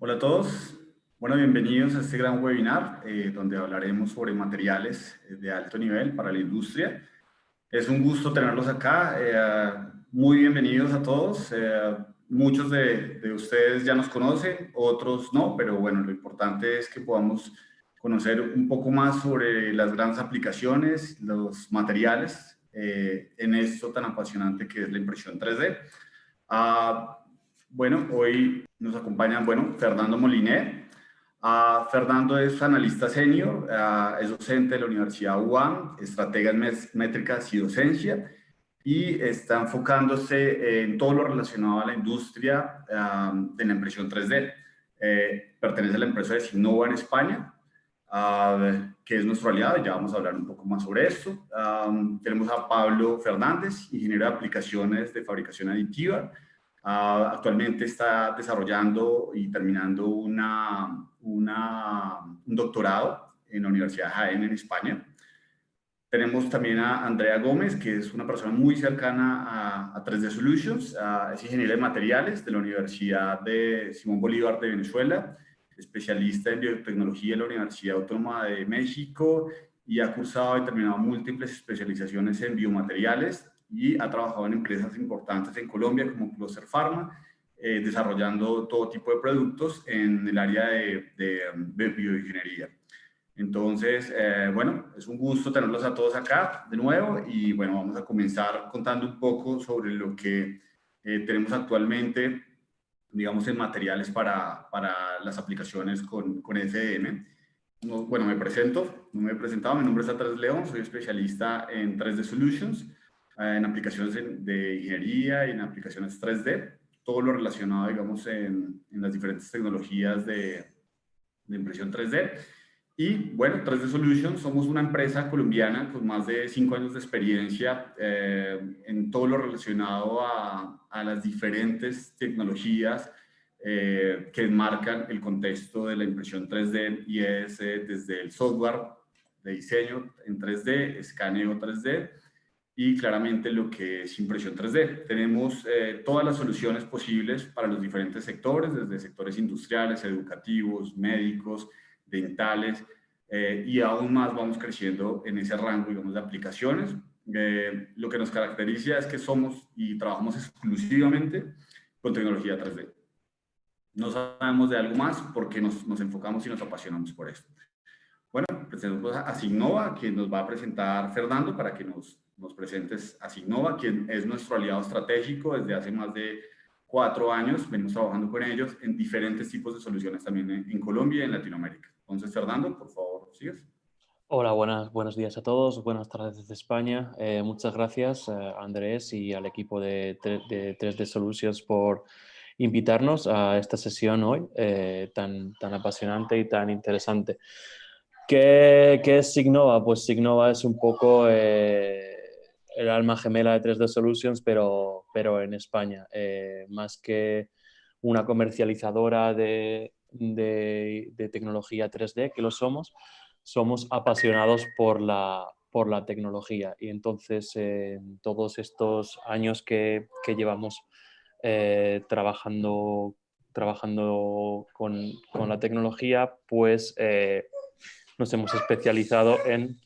Hola a todos. Bueno, bienvenidos a este gran webinar donde hablaremos sobre materiales de alto nivel para la industria. Es un gusto tenerlos acá. Muy bienvenidos a todos. Muchos de ustedes ya nos conocen, otros no, pero bueno, lo importante es que podamos conocer un poco más sobre las grandes aplicaciones, los materiales en esto tan apasionante que es la impresión 3D. Ah, bueno, hoy nos acompañan, Fernando Moliné. Fernando es analista senior, es docente de la Universidad UAM, estratega en métricas y docencia, y está enfocándose en todo lo relacionado a la industria de la impresión 3D. Pertenece a la empresa de Signova en España, que es nuestro aliado, ya vamos a hablar un poco más sobre esto. Tenemos a Pablo Fernández, ingeniero de aplicaciones de fabricación aditiva. Actualmente está desarrollando y terminando un doctorado en la Universidad de Jaén, en España. Tenemos también a Andrea Gómez, que es una persona muy cercana a 3D Solutions. Es ingeniera de materiales de la Universidad de Simón Bolívar de Venezuela, especialista en biotecnología en la Universidad Autónoma de México y ha cursado y terminado múltiples especializaciones en biomateriales y ha trabajado en empresas importantes en Colombia como Closer Pharma, desarrollando todo tipo de productos en el área de bioingeniería. Entonces, bueno, es un gusto tenerlos a todos acá de nuevo y bueno, vamos a comenzar contando un poco sobre lo que tenemos actualmente, digamos, en materiales para las aplicaciones con SDM. No, bueno, me presento, no me he presentado, mi nombre es Andrés León, soy especialista en 3D Solutions, en aplicaciones de ingeniería y en aplicaciones 3D, todo lo relacionado, digamos, en las diferentes tecnologías de impresión 3D. Y bueno, 3D Solutions somos una empresa colombiana con más de 5 años de experiencia en todo lo relacionado a las diferentes tecnologías que enmarcan el contexto de la impresión 3D y es desde el software de diseño en 3D, escaneo 3D y claramente lo que es impresión 3D. Tenemos todas las soluciones posibles para los diferentes sectores, desde sectores industriales, educativos, médicos, dentales, y aún más vamos creciendo en ese rango, digamos, de aplicaciones. Lo que nos caracteriza es que somos y trabajamos exclusivamente con tecnología 3D. No sabemos de algo más porque nos enfocamos y nos apasionamos por esto. Bueno, presentamos a Signova, quien nos va a presentar Fernando, para que nos presentes a Signova, quien es nuestro aliado estratégico desde hace más de 4 años. Venimos trabajando con ellos en diferentes tipos de soluciones también en Colombia y en Latinoamérica. Entonces, Fernando, por favor, sigues. Hola, buenos días a todos, buenas tardes desde España. Muchas gracias a Andrés y al equipo de 3D Solutions por invitarnos a esta sesión hoy tan apasionante y tan interesante. ¿Qué es Signova? Pues Signova es un poco el alma gemela de 3D Solutions, pero en España. Más que una comercializadora de tecnología 3D, que lo somos apasionados por la tecnología. Y entonces, todos estos años que llevamos trabajando con la tecnología, pues nos hemos especializado en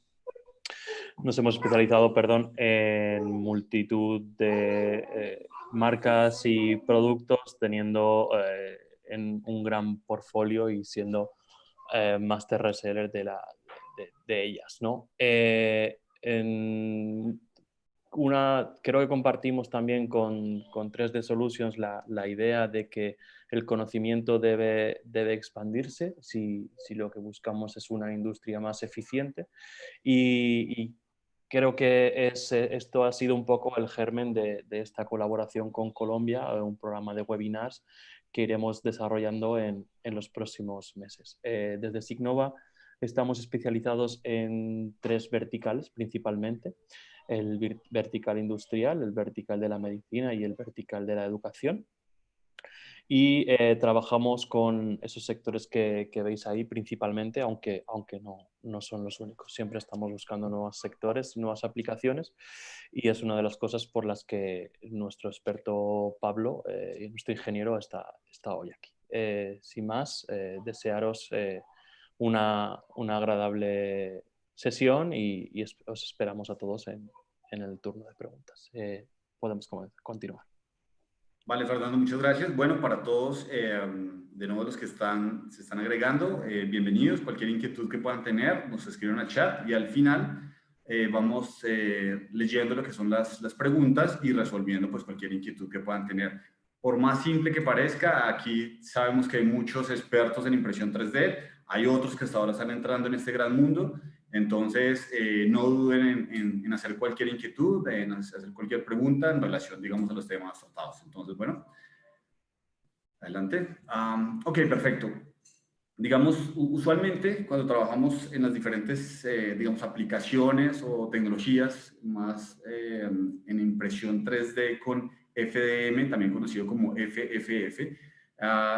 multitud de marcas y productos, teniendo un gran portfolio y siendo master reseller de ellas, ¿no? Creo que compartimos también con 3D Solutions la idea de que el conocimiento debe expandirse si lo que buscamos es una industria más eficiente y creo que esto ha sido un poco el germen de esta colaboración con Colombia, un programa de webinars que iremos desarrollando en los próximos meses. Desde Signova estamos especializados en 3 verticales principalmente: el vertical industrial, el vertical de la medicina y el vertical de la educación. Y trabajamos con esos sectores que veis ahí principalmente, aunque no son los únicos. Siempre estamos buscando nuevos sectores, nuevas aplicaciones, y es una de las cosas por las que nuestro experto Pablo, nuestro ingeniero, está hoy aquí. sin más, desearos una agradable sesión y os esperamos a todos en el turno de preguntas. Podemos continuar. Vale, Fernando, muchas gracias. Bueno, para todos, de nuevo los que se están agregando, bienvenidos. Cualquier inquietud que puedan tener, nos escriben al chat y al final vamos leyendo lo que son las preguntas y resolviendo pues cualquier inquietud que puedan tener. Por más simple que parezca, aquí sabemos que hay muchos expertos en impresión 3D, hay otros que hasta ahora están entrando en este gran mundo. Entonces, no duden en hacer cualquier inquietud, en hacer cualquier pregunta en relación, digamos, a los temas tratados. Entonces, bueno, adelante. Ok, perfecto. Digamos, usualmente cuando trabajamos en las diferentes, digamos, aplicaciones o tecnologías más en impresión 3D con FDM, también conocido como FFF,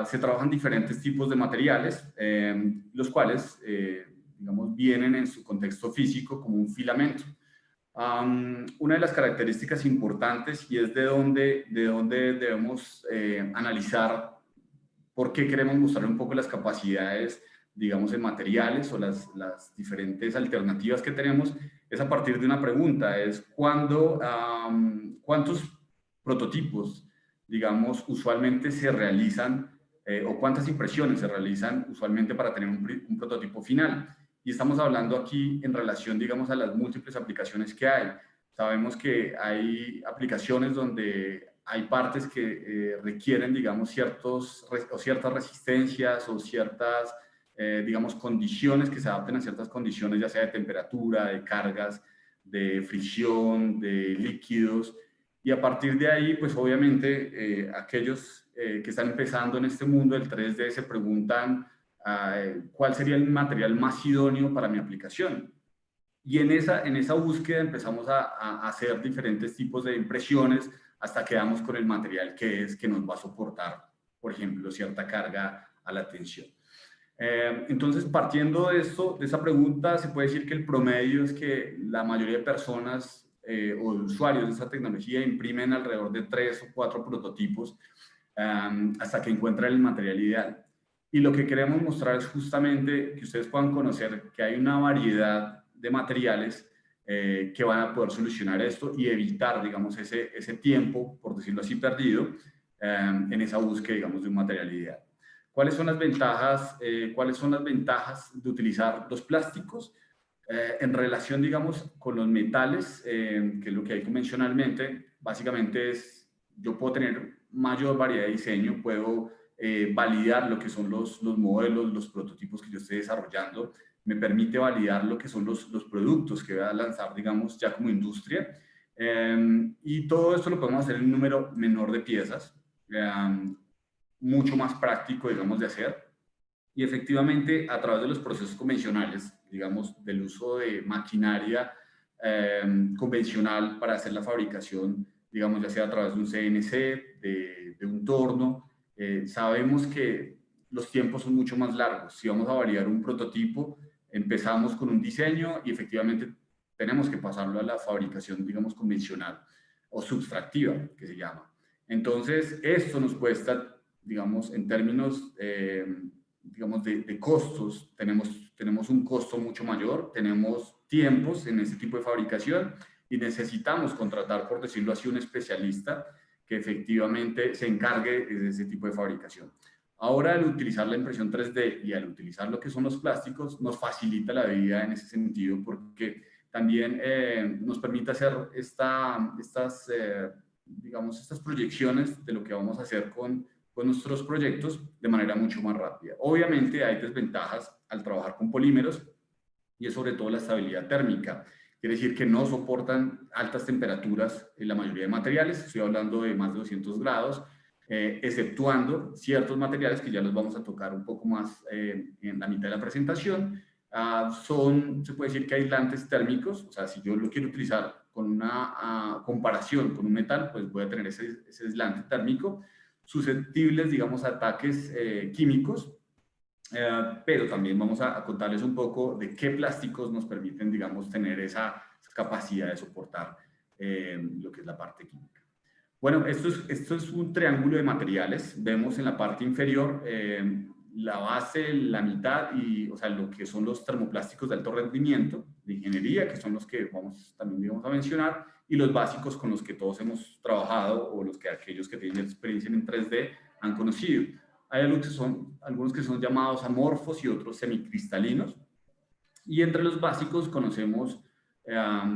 se trabajan diferentes tipos de materiales, los cuales digamos, vienen en su contexto físico como un filamento. Una de las características importantes y es de donde debemos analizar por qué queremos mostrar un poco las capacidades, digamos, en materiales o las diferentes alternativas que tenemos, es a partir de una pregunta, es ¿cuántos prototipos, digamos, usualmente se realizan o cuántas impresiones se realizan usualmente para tener un prototipo final? Y estamos hablando aquí en relación, digamos, a las múltiples aplicaciones que hay. Sabemos que hay aplicaciones donde hay partes que requieren, digamos, ciertas resistencias o ciertas, digamos, condiciones que se adapten a ciertas condiciones, ya sea de temperatura, de cargas, de fricción, de líquidos. Y a partir de ahí, pues obviamente, aquellos que están empezando en este mundo del 3D se preguntan cuál sería el material más idóneo para mi aplicación. Y en esa búsqueda empezamos a hacer diferentes tipos de impresiones hasta que damos con el material que nos va a soportar, por ejemplo, cierta carga a la tensión. Entonces, partiendo de esto, de esa pregunta, se puede decir que el promedio es que la mayoría de personas o de usuarios de esta tecnología imprimen alrededor de 3 o 4 prototipos hasta que encuentran el material ideal. Y lo que queremos mostrar es justamente que ustedes puedan conocer que hay una variedad de materiales que van a poder solucionar esto y evitar, digamos, ese tiempo, por decirlo así, perdido en esa búsqueda, digamos, de un material ideal. ¿Cuáles son las ventajas de utilizar los plásticos en relación, digamos, con los metales, que es lo que hay convencionalmente? Básicamente es, yo puedo tener mayor variedad de diseño, puedo validar lo que son los modelos, los prototipos que yo esté desarrollando, me permite validar lo que son los productos que voy a lanzar, digamos, ya como industria. Y todo esto lo podemos hacer en un número menor de piezas, mucho más práctico, digamos, de hacer. Y efectivamente, a través de los procesos convencionales, digamos, del uso de maquinaria convencional para hacer la fabricación, digamos, ya sea a través de un CNC, de un torno, sabemos que los tiempos son mucho más largos. Si vamos a validar un prototipo, empezamos con un diseño y efectivamente tenemos que pasarlo a la fabricación, digamos, convencional o subtractiva, que se llama. Entonces, esto nos cuesta, digamos, en términos, digamos, de costos, tenemos un costo mucho mayor, tenemos tiempos en ese tipo de fabricación y necesitamos contratar, por decirlo así, un especialista que efectivamente se encargue de ese tipo de fabricación. Ahora, al utilizar la impresión 3D y al utilizar lo que son los plásticos, nos facilita la vida en ese sentido porque también nos permite hacer digamos, estas proyecciones de lo que vamos a hacer con nuestros proyectos de manera mucho más rápida. Obviamente hay desventajas al trabajar con polímeros y es sobre todo la estabilidad térmica. Quiere decir que no soportan altas temperaturas en la mayoría de materiales, estoy hablando de más de 200 grados, exceptuando ciertos materiales que ya los vamos a tocar un poco más en la mitad de la presentación. Se puede decir que aislantes térmicos, o sea, si yo lo quiero utilizar con una comparación con un metal, pues voy a tener ese aislante térmico, susceptibles, digamos, a ataques químicos, pero también vamos a contarles un poco de qué plásticos nos permiten, digamos, tener esa capacidad de soportar lo que es la parte química. Bueno, esto es un triángulo de materiales. Vemos en la parte inferior la base, la mitad y, o sea, lo que son los termoplásticos de alto rendimiento de ingeniería, que son los que también vamos a mencionar, y los básicos con los que todos hemos trabajado o los que aquellos que tienen experiencia en 3D han conocido. Hay algunos que son llamados amorfos y otros semicristalinos. Y entre los básicos conocemos,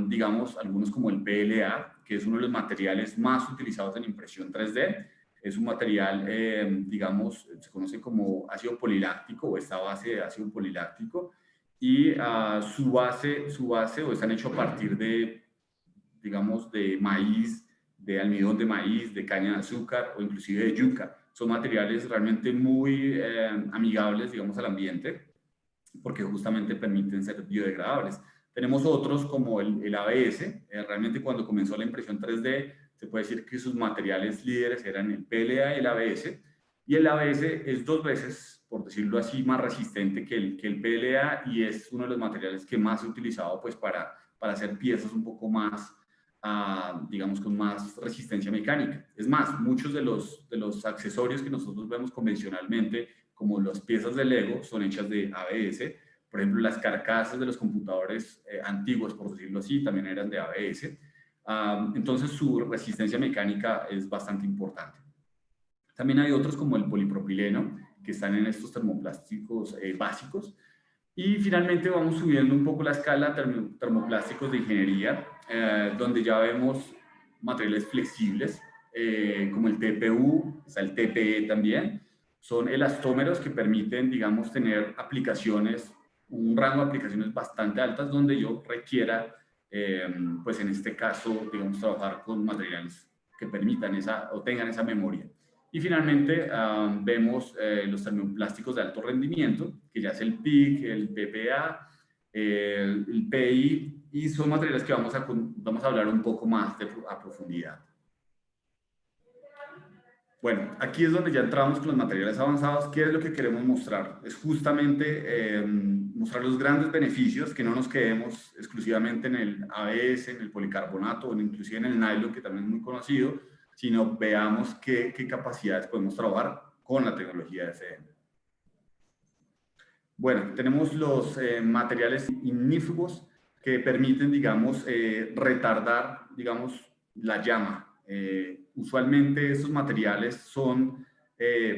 digamos, algunos como el PLA, que es uno de los materiales más utilizados en impresión 3D. Es un material, digamos, se conoce como ácido poliláctico o esta base de ácido poliláctico. Y su base o están hechos a partir de, digamos, de maíz, de almidón de maíz, de caña de azúcar o inclusive de yuca. Son materiales realmente muy amigables, digamos, al ambiente, porque justamente permiten ser biodegradables. Tenemos otros como el ABS. Realmente cuando comenzó la impresión 3D, se puede decir que sus materiales líderes eran el PLA y el ABS. Y el ABS es 2 veces, por decirlo así, más resistente que el PLA y es uno de los materiales que más he utilizado pues, para hacer piezas un poco más, digamos, con más resistencia mecánica. Es más, muchos de los accesorios que nosotros vemos convencionalmente como las piezas de Lego son hechas de ABS. Por ejemplo, las carcasas de los computadores antiguos, por decirlo así, también eran de ABS. Entonces, su resistencia mecánica es bastante importante. También hay otros como el polipropileno, que están en estos termoplásticos básicos. Y finalmente vamos subiendo un poco la escala termoplásticos de ingeniería, donde ya vemos materiales flexibles, como el TPU, está el TPE también. Son elastómeros que permiten, digamos, tener aplicaciones, un rango de aplicaciones bastante altas donde yo requiera, pues en este caso, digamos, trabajar con materiales que permitan esa o tengan esa memoria. Y finalmente vemos los termoplásticos de alto rendimiento, que ya es el PIC, el PPA, el PI, y son materiales que vamos a hablar un poco más a profundidad. Bueno, aquí es donde ya entramos con los materiales avanzados. ¿Qué es lo que queremos mostrar? Es justamente mostrar los grandes beneficios, que no nos quedemos exclusivamente en el ABS, en el policarbonato o inclusive en el nylon, que también es muy conocido, sino veamos qué capacidades podemos trabajar con la tecnología de FM. Bueno, tenemos los materiales ignífugos que permiten, digamos, retardar, digamos, la llama. Usualmente estos materiales son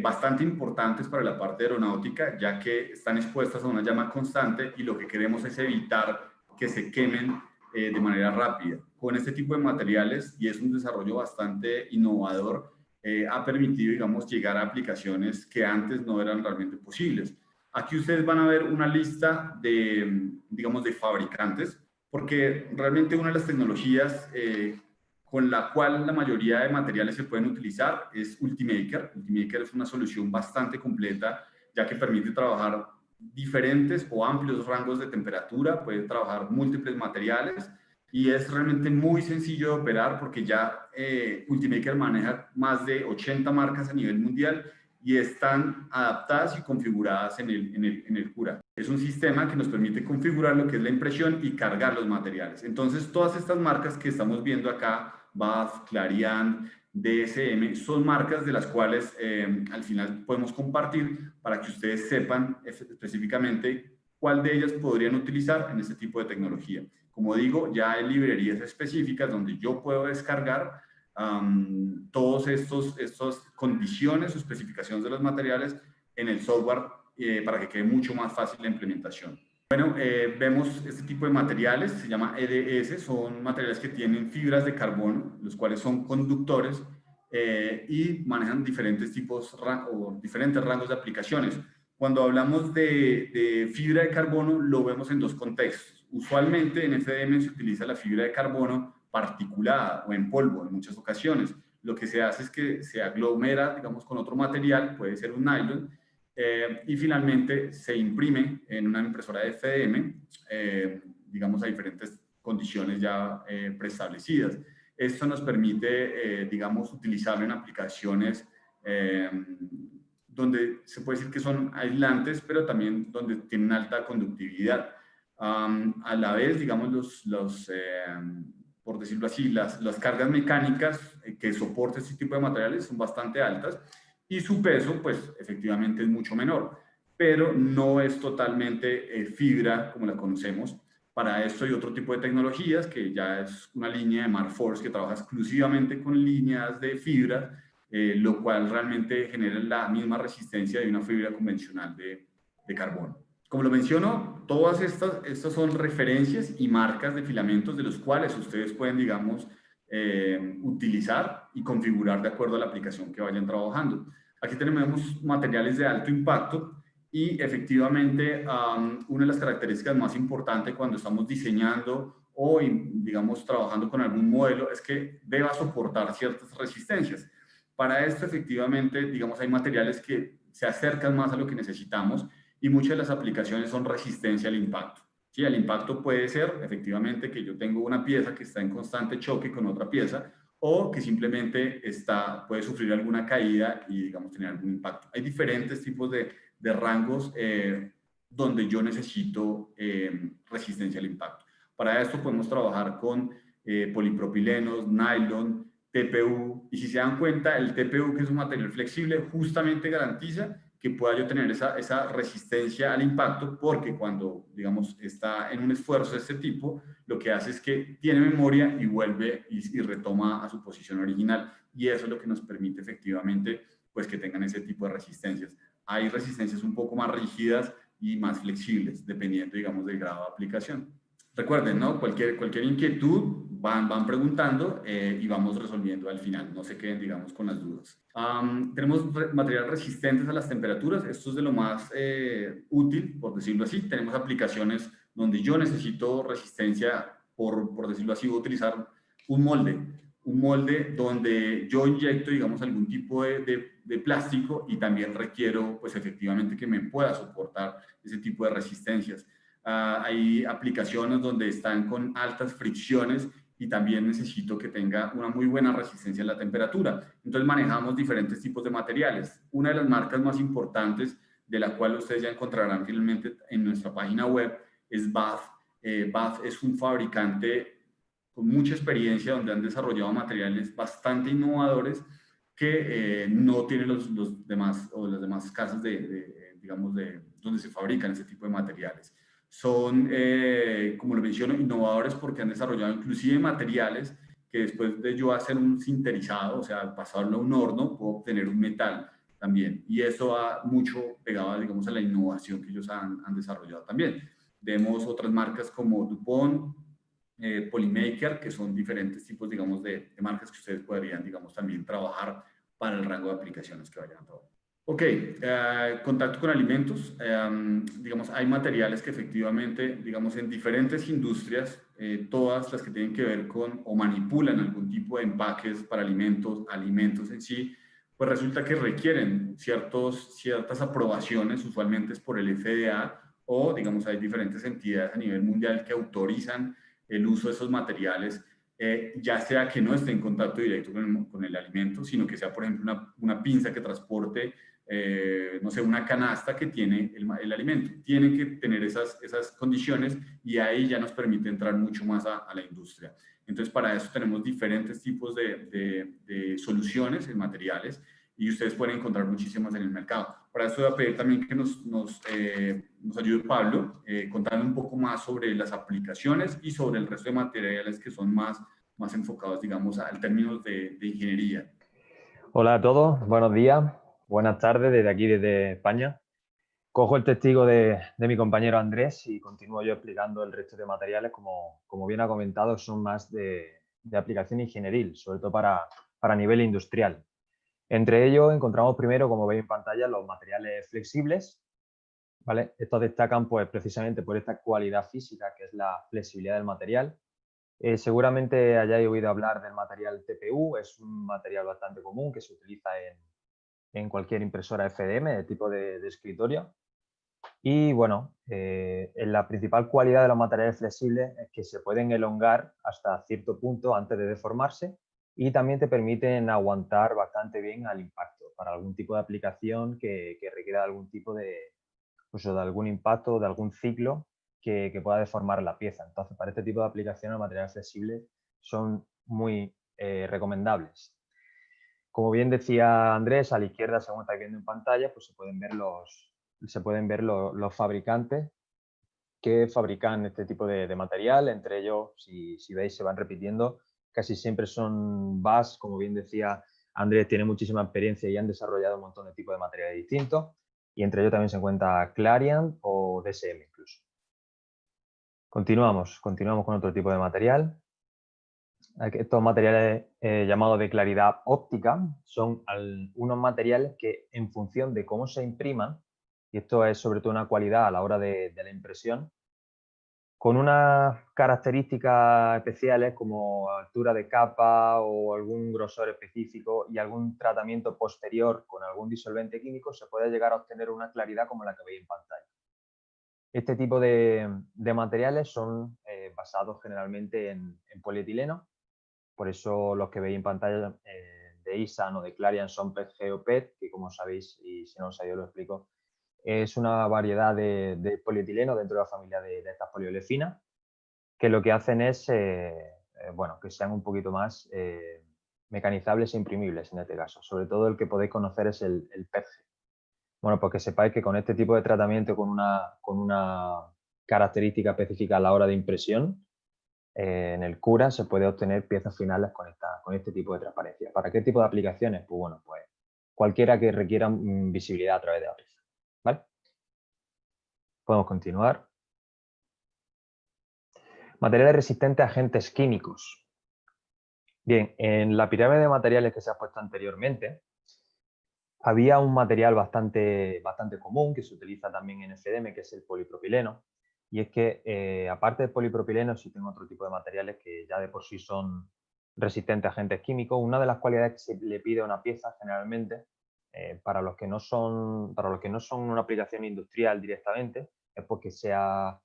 bastante importantes para la parte aeronáutica, ya que están expuestas a una llama constante y lo que queremos es evitar que se quemen de manera rápida. Con este tipo de materiales, y es un desarrollo bastante innovador, ha permitido, digamos, llegar a aplicaciones que antes no eran realmente posibles. Aquí ustedes van a ver una lista de, digamos, de fabricantes, porque realmente una de las tecnologías con la cual la mayoría de materiales se pueden utilizar es Ultimaker. Ultimaker es una solución bastante completa, ya que permite trabajar diferentes o amplios rangos de temperatura, puede trabajar múltiples materiales y es realmente muy sencillo de operar porque ya Ultimaker maneja más de 80 marcas a nivel mundial y están adaptadas y configuradas en el Cura. Es un sistema que nos permite configurar lo que es la impresión y cargar los materiales. Entonces, todas estas marcas que estamos viendo acá, BASF, Clariant, DSM, son marcas de las cuales al final podemos compartir para que ustedes sepan específicamente cuál de ellas podrían utilizar en este tipo de tecnología. Como digo, ya hay librerías específicas donde yo puedo descargar todas estas condiciones o especificaciones de los materiales en el software para que quede mucho más fácil la implementación. Bueno, vemos este tipo de materiales, se llama EDS, son materiales que tienen fibras de carbono, los cuales son conductores y manejan diferentes tipos o diferentes rangos de aplicaciones. Cuando hablamos de fibra de carbono, lo vemos en dos contextos. Usualmente en FDM se utiliza la fibra de carbono particulada o en polvo en muchas ocasiones. Lo que se hace es que se aglomera, digamos, con otro material, puede ser un nylon, y finalmente se imprime en una impresora de FDM, digamos, a diferentes condiciones ya preestablecidas. Esto nos permite, digamos, utilizarlo en aplicaciones donde se puede decir que son aislantes, pero también donde tienen alta conductividad. A la vez, digamos, por decirlo así, las cargas mecánicas que soporta este tipo de materiales son bastante altas y su peso, pues efectivamente es mucho menor, pero no es totalmente fibra como la conocemos. Para esto hay otro tipo de tecnologías que ya es una línea de Marforce que trabaja exclusivamente con líneas de fibra, lo cual realmente genera la misma resistencia de una fibra convencional de carbono. Como lo menciono, todas estas son referencias y marcas de filamentos de los cuales ustedes pueden, digamos, utilizar y configurar de acuerdo a la aplicación que vayan trabajando. Aquí tenemos materiales de alto impacto y efectivamente una de las características más importantes cuando estamos diseñando o, digamos, trabajando con algún modelo es que deba soportar ciertas resistencias. Para esto, efectivamente, digamos, hay materiales que se acercan más a lo que necesitamos y muchas de las aplicaciones son resistencia al impacto. Sí, el impacto puede ser efectivamente que yo tengo una pieza que está en constante choque con otra pieza o que simplemente puede sufrir alguna caída y, digamos, tener algún impacto. Hay diferentes tipos de rangos donde yo necesito resistencia al impacto. Para esto podemos trabajar con polipropilenos, nylon, TPU, y si se dan cuenta, el TPU, que es un material flexible, justamente garantiza que pueda yo tener esa resistencia al impacto, porque cuando, digamos, está en un esfuerzo de este tipo, lo que hace es que tiene memoria y vuelve y retoma a su posición original, y eso es lo que nos permite efectivamente, pues, que tengan ese tipo de resistencias. Hay resistencias un poco más rígidas y más flexibles, dependiendo, digamos, del grado de aplicación. Recuerden, ¿no? Cualquier inquietud van preguntando y vamos resolviendo al final. No se queden, digamos, con las dudas. Tenemos materiales resistentes a las temperaturas. Esto es de lo más útil, por decirlo así. Tenemos aplicaciones donde yo necesito resistencia, por decirlo así, voy a utilizar un molde. Un molde donde yo inyecto, digamos, algún tipo de plástico y también requiero, pues, efectivamente que me pueda soportar ese tipo de resistencias. Hay aplicaciones donde están con altas fricciones y también necesito que tenga una muy buena resistencia a la temperatura. Entonces manejamos diferentes tipos de materiales. Una de las marcas más importantes de la cual ustedes ya encontrarán finalmente en nuestra página web es Bath. Bath es un fabricante con mucha experiencia donde han desarrollado materiales bastante innovadores que no tienen los demás o las demás casas digamos, de donde se fabrican ese tipo de materiales. Son, como lo menciono, innovadores porque han desarrollado inclusive materiales que después de yo hacer un sinterizado, o sea, pasarlo a un horno, puedo obtener un metal también. Y eso va mucho pegado, digamos, a la innovación que ellos han desarrollado también. Vemos otras marcas como DuPont, Polymaker, que son diferentes tipos, digamos, de marcas que ustedes podrían, digamos, también trabajar para el rango de aplicaciones que vayan a trabajar. Ok, contacto con alimentos. Digamos, hay materiales que efectivamente, digamos, en diferentes industrias, todas las que tienen que ver con o manipulan algún tipo de empaques para alimentos en sí, pues resulta que requieren ciertas aprobaciones, usualmente es por el FDA, o digamos, hay diferentes entidades a nivel mundial que autorizan el uso de esos materiales, ya sea que no esté en contacto directo con el alimento, sino que sea, por ejemplo, una pinza que transporte no sé, una canasta que tiene el alimento. Tienen que tener esas condiciones y ahí ya nos permite entrar mucho más a la industria. Entonces, para eso tenemos diferentes tipos de soluciones en materiales y ustedes pueden encontrar muchísimas en el mercado. Para eso voy a pedir también que nos ayude Pablo contando un poco más sobre las aplicaciones y sobre el resto de materiales que son más enfocados, digamos, al términos de ingeniería. Hola a todos, buenos días, buenas tardes desde aquí, desde España. Cojo el testigo de mi compañero Andrés y continúo yo explicando el resto de materiales. Como bien ha comentado, son más de aplicación ingenieril, sobre todo para nivel industrial. Entre ellos encontramos primero, como veis en pantalla, los materiales flexibles, ¿vale? Estos destacan pues, precisamente por esta cualidad física que es la flexibilidad del material. Seguramente hayáis oído hablar del material TPU, es un material bastante común que se utiliza en cualquier impresora FDM de tipo de escritorio. Y bueno, la principal cualidad de los materiales flexibles es que se pueden elongar hasta cierto punto antes de deformarse y también te permiten aguantar bastante bien al impacto para algún tipo de aplicación que requiera algún tipo pues, de algún impacto, de algún ciclo que pueda deformar la pieza. Entonces, para este tipo de aplicaciones, los materiales flexibles son muy recomendables. Como bien decía Andrés, a la izquierda, según estáis viendo en pantalla, pues se pueden ver los fabricantes que fabrican este tipo de material. Entre ellos, si veis, se van repitiendo. Casi siempre son BASF, como bien decía Andrés, tiene muchísima experiencia y han desarrollado un montón de tipos de materiales distintos. Y entre ellos también se encuentra Clariant o DSM incluso. Continuamos con otro tipo de material. Estos materiales llamados de claridad óptica son unos materiales que, en función de cómo se impriman, y esto es sobre todo una cualidad a la hora de la impresión, con unas características especiales como altura de capa o algún grosor específico y algún tratamiento posterior con algún disolvente químico, se puede llegar a obtener una claridad como la que veis en pantalla. Este tipo de materiales son basados generalmente en polietileno. Por eso los que veis en pantalla de ISAN o de Clariant son PETG o PET, que como sabéis, y si no lo sabéis lo explico, es una variedad de polietileno dentro de la familia de estas poliolefinas, que lo que hacen es bueno, que sean un poquito más mecanizables e imprimibles en este caso. Sobre todo el que podéis conocer es el PETG. Bueno, pues que sepáis que con este tipo de tratamiento, con una característica específica a la hora de impresión, en el Cura se puede obtener piezas finales con este tipo de transparencia. ¿Para qué tipo de aplicaciones? Pues bueno, pues cualquiera que requiera visibilidad a través de la pieza. ¿Vale? Podemos continuar. Materiales resistentes a agentes químicos. Bien, en la pirámide de materiales que se ha puesto anteriormente, había un material bastante común que se utiliza también en FDM, que es el polipropileno. Y es que, aparte del polipropileno, existen otro tipo de materiales que ya de por sí son resistentes a agentes químicos. Una de las cualidades que se le pide a una pieza, generalmente, para los que no son una aplicación industrial directamente, es porque sea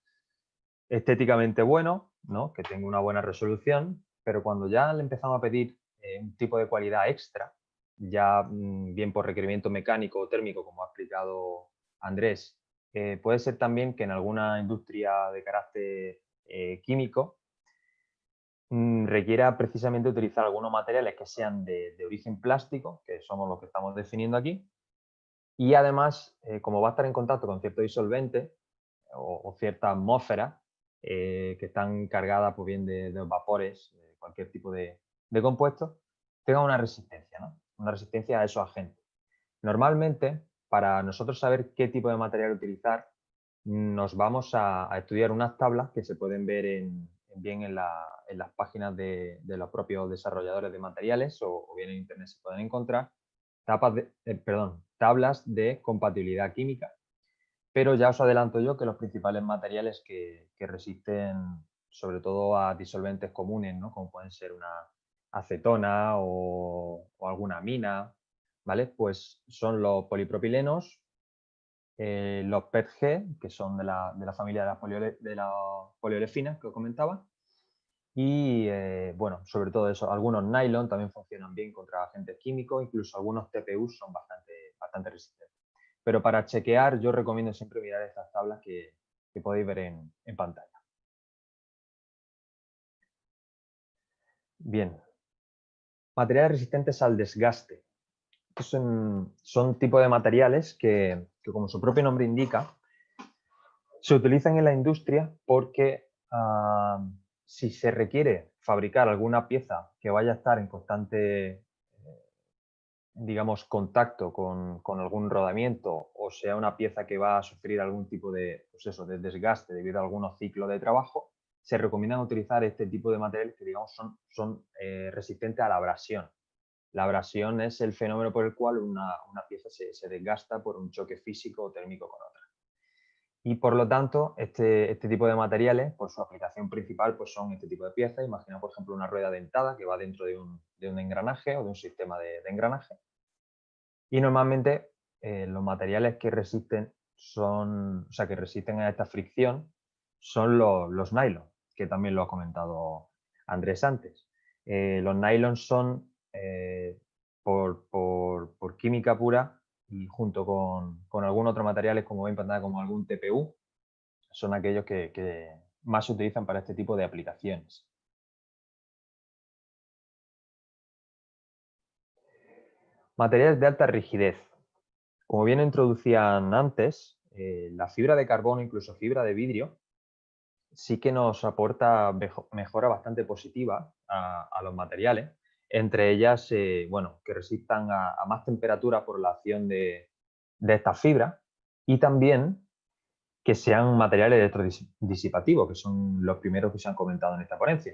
estéticamente bueno, ¿no? Que tenga una buena resolución, pero cuando ya le empezamos a pedir un tipo de cualidad extra, ya bien por requerimiento mecánico o térmico, como ha explicado Andrés, puede ser también que en alguna industria de carácter químico requiera precisamente utilizar algunos materiales que sean de origen plástico, que somos los que estamos definiendo aquí, y además, como va a estar en contacto con cierto disolvente o cierta atmósfera, que están cargadas pues bien de vapores, cualquier tipo de compuesto, tengan una resistencia, ¿no? Una resistencia a esos agentes. Normalmente, para nosotros saber qué tipo de material utilizar, nos vamos a estudiar unas tablas que se pueden ver bien en las páginas de los propios desarrolladores de materiales o bien en internet se pueden encontrar tablas de compatibilidad química. Pero ya os adelanto yo que los principales materiales que resisten sobre todo a disolventes comunes, ¿no? Como pueden ser una acetona o alguna amina, ¿vale? Pues son los polipropilenos, los PETG, que son de la familia de las poliolefinas que os comentaba, y bueno, sobre todo eso, algunos nylon también funcionan bien contra agentes químicos, incluso algunos TPU son bastante resistentes. Pero para chequear yo recomiendo siempre mirar estas tablas que podéis ver en pantalla. Bien, materiales resistentes al desgaste. Estos son tipos de materiales que, como su propio nombre indica, se utilizan en la industria porque si se requiere fabricar alguna pieza que vaya a estar en constante, digamos, contacto con algún rodamiento o sea una pieza que va a sufrir algún tipo de, pues eso, de desgaste debido a algunos ciclos de trabajo, se recomiendan utilizar este tipo de materiales que, digamos, son resistentes a la abrasión. La abrasión es el fenómeno por el cual una pieza se desgasta por un choque físico o térmico con otra. Y por lo tanto, este tipo de materiales, por su aplicación principal, pues son este tipo de piezas. Imagina, por ejemplo, una rueda dentada que va dentro de un engranaje o de un sistema de engranaje. Y normalmente los materiales que resisten que resisten a esta fricción son los nylon, que también lo ha comentado Andrés antes. Los nylon son, por química pura y junto con algún otro materiales, como ven en pantalla, como algún TPU, son aquellos que más se utilizan para este tipo de aplicaciones. Materiales de alta rigidez. Como bien introducían antes, la fibra de carbono, incluso fibra de vidrio, sí que nos aporta mejora bastante positiva a los materiales. Entre ellas, bueno, que resistan a más temperatura por la acción de estas fibras y también que sean materiales electrodisipativos, que son los primeros que se han comentado en esta ponencia.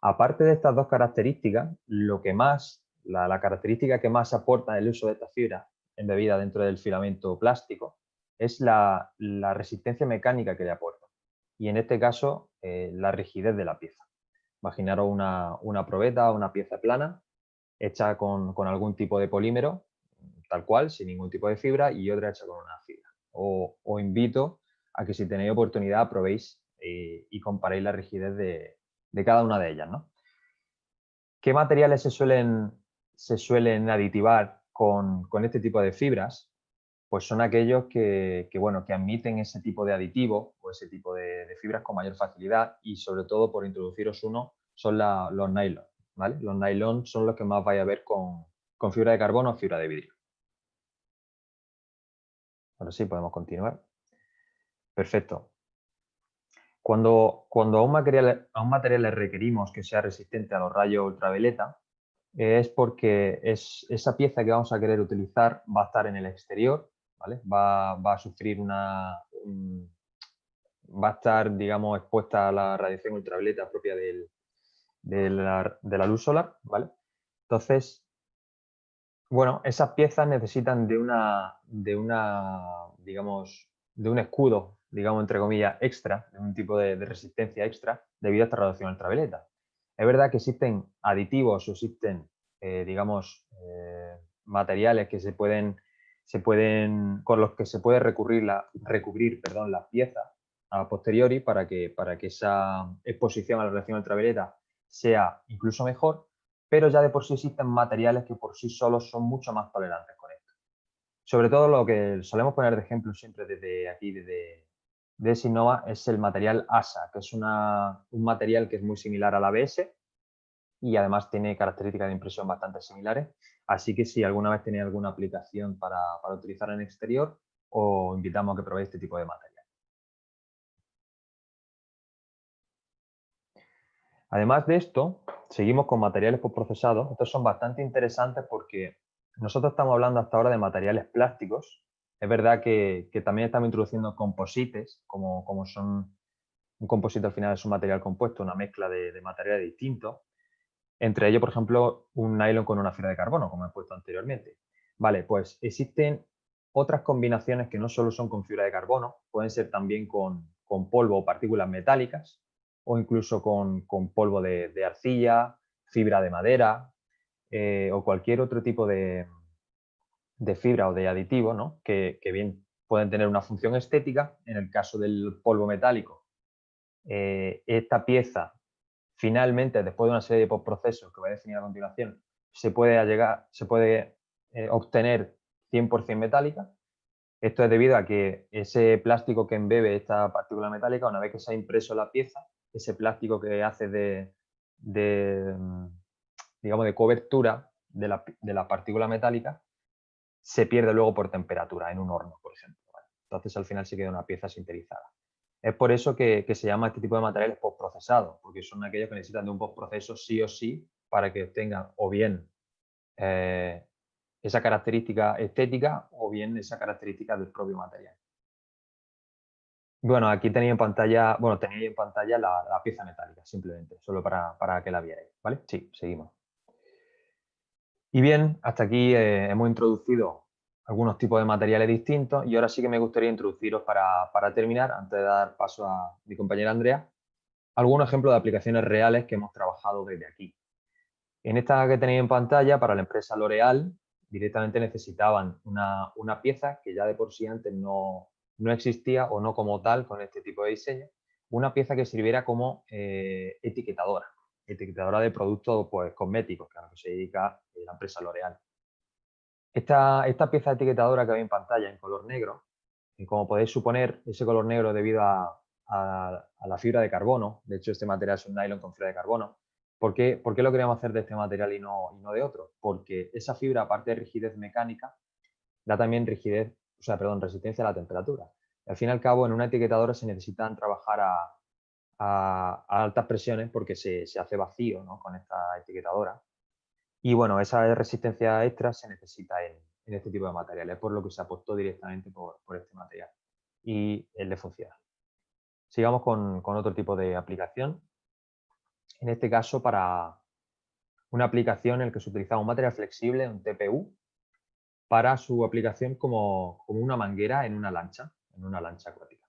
Aparte de estas dos características, lo que más, la característica que más aporta el uso de estas fibras embebida dentro del filamento plástico es la resistencia mecánica que le aporta. Y en este caso, la rigidez de la pieza. Imaginaros una probeta o una pieza plana hecha con algún tipo de polímero, tal cual, sin ningún tipo de fibra, y otra hecha con una fibra. Os invito a que si tenéis oportunidad probéis y comparéis la rigidez de cada una de ellas, ¿no? ¿Qué materiales se suelen aditivar con este tipo de fibras? Pues son aquellos bueno, que admiten ese tipo de aditivo o ese tipo de fibras con mayor facilidad y sobre todo, por introduciros uno, son los nylon, ¿vale? Los nylon son los que más vais a ver con fibra de carbono o fibra de vidrio. Ahora sí, podemos continuar. Perfecto. Cuando a un material le requerimos que sea resistente a los rayos ultravioleta, es porque esa pieza que vamos a querer utilizar va a estar en el exterior, ¿vale? Va a sufrir va a estar, digamos, expuesta a la radiación ultravioleta propia de la luz solar, ¿vale? Entonces, bueno, esas piezas necesitan digamos, de un escudo, digamos, entre comillas, extra, de un tipo de resistencia extra debido a esta radiación ultravioleta. Es verdad que existen aditivos o existen, digamos, materiales que con los que se puede recubrir las piezas a posteriori para que esa exposición a la radiación ultravioleta sea incluso mejor, pero ya de por sí existen materiales que por sí solos son mucho más tolerantes con esto. Sobre todo lo que solemos poner de ejemplo siempre desde aquí, de Sinova, es el material ASA, que es un material que es muy similar al ABS y además tiene características de impresión bastante similares. Así que si alguna vez tenéis alguna aplicación para utilizar en exterior, os invitamos a que probéis este tipo de material. Además de esto, seguimos con materiales postprocesados. Estos son bastante interesantes porque nosotros estamos hablando hasta ahora de materiales plásticos. Es verdad que también estamos introduciendo composites, como son un composite al final es un material compuesto, una mezcla de materiales distintos. Entre ellos, por ejemplo, un nylon con una fibra de carbono, como he puesto anteriormente. Vale, pues existen otras combinaciones que no solo son con fibra de carbono, pueden ser también con polvo o partículas metálicas, o incluso con polvo de arcilla, fibra de madera, o cualquier otro tipo de fibra o de aditivo, ¿no? que bien pueden tener una función estética. En el caso del polvo metálico, esta pieza finalmente, después de una serie de postprocesos que voy a definir a continuación, se puede obtener 100% metálica. Esto es debido a que ese plástico que embebe esta partícula metálica, una vez que se ha impreso la pieza, ese plástico que hace digamos, de cobertura de la partícula metálica, se pierde luego por temperatura en un horno, por ejemplo. ¿Vale? Entonces, al final se queda una pieza sinterizada. Es por eso que se llama este tipo de materiales postprocesados, porque son aquellos que necesitan de un postproceso sí o sí para que obtengan o bien esa característica estética o bien esa característica del propio material. Bueno, aquí tenéis en pantalla, la pieza metálica, simplemente, solo para que la vierais, ¿vale? Sí, seguimos. Y bien, hasta aquí hemos introducido algunos tipos de materiales distintos y ahora sí que me gustaría introduciros para terminar, antes de dar paso a mi compañera Andrea, algunos ejemplos de aplicaciones reales que hemos trabajado desde aquí. En esta que tenéis en pantalla, para la empresa L'Oréal, directamente necesitaban una pieza que ya de por sí antes no existía o no como tal con este tipo de diseño, una pieza que sirviera como etiquetadora de productos pues, cosméticos, que a lo que se dedica la empresa L'Oréal. Esta pieza etiquetadora que veis en pantalla en color negro, como podéis suponer, ese color negro debido a la fibra de carbono, de hecho este material es un nylon con fibra de carbono, por qué lo queríamos hacer de este material y no de otro? Porque esa fibra, aparte de rigidez mecánica, da también resistencia a la temperatura. Al fin y al cabo, en una etiquetadora se necesitan trabajar a altas presiones porque se hace vacío, ¿no?, con esta etiquetadora. Y bueno, esa resistencia extra se necesita en este tipo de materiales, por lo que se apostó directamente por este material. Y él le funciona. Sigamos con otro tipo de aplicación. En este caso, para una aplicación en la que se utilizaba un material flexible, un TPU, para su aplicación como una manguera en una lancha acuática.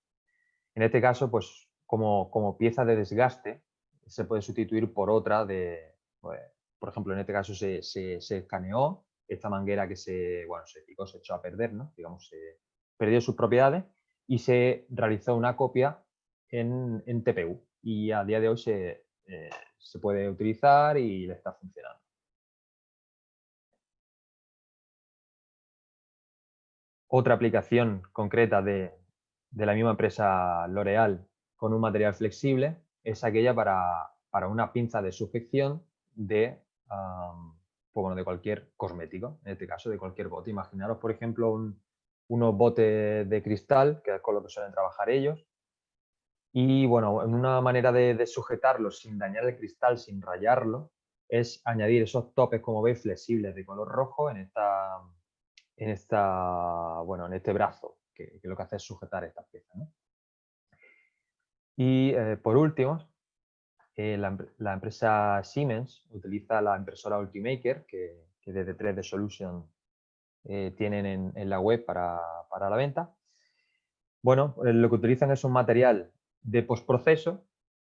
En este caso, pues como pieza de desgaste, se puede sustituir por otra pues, por ejemplo, en este caso se escaneó esta manguera que se picó, se echó a perder, ¿no? Digamos, se perdió sus propiedades y se realizó una copia en TPU. Y a día de hoy se puede utilizar y le está funcionando. Otra aplicación concreta de la misma empresa L'Oréal con un material flexible es aquella para una pinza de sujeción de cualquier cosmético, en este caso de cualquier bote. Imaginaros, por ejemplo, unos botes de cristal, que es con lo que suelen trabajar ellos. Y bueno, una manera de sujetarlo sin dañar el cristal, sin rayarlo, es añadir esos topes, como veis, flexibles de color rojo en este brazo, que lo que hace es sujetar estas piezas, ¿no? Y por último, la empresa Siemens utiliza la impresora Ultimaker, que desde 3D Solution tienen en la web para la venta. Bueno, lo que utilizan es un material de postproceso.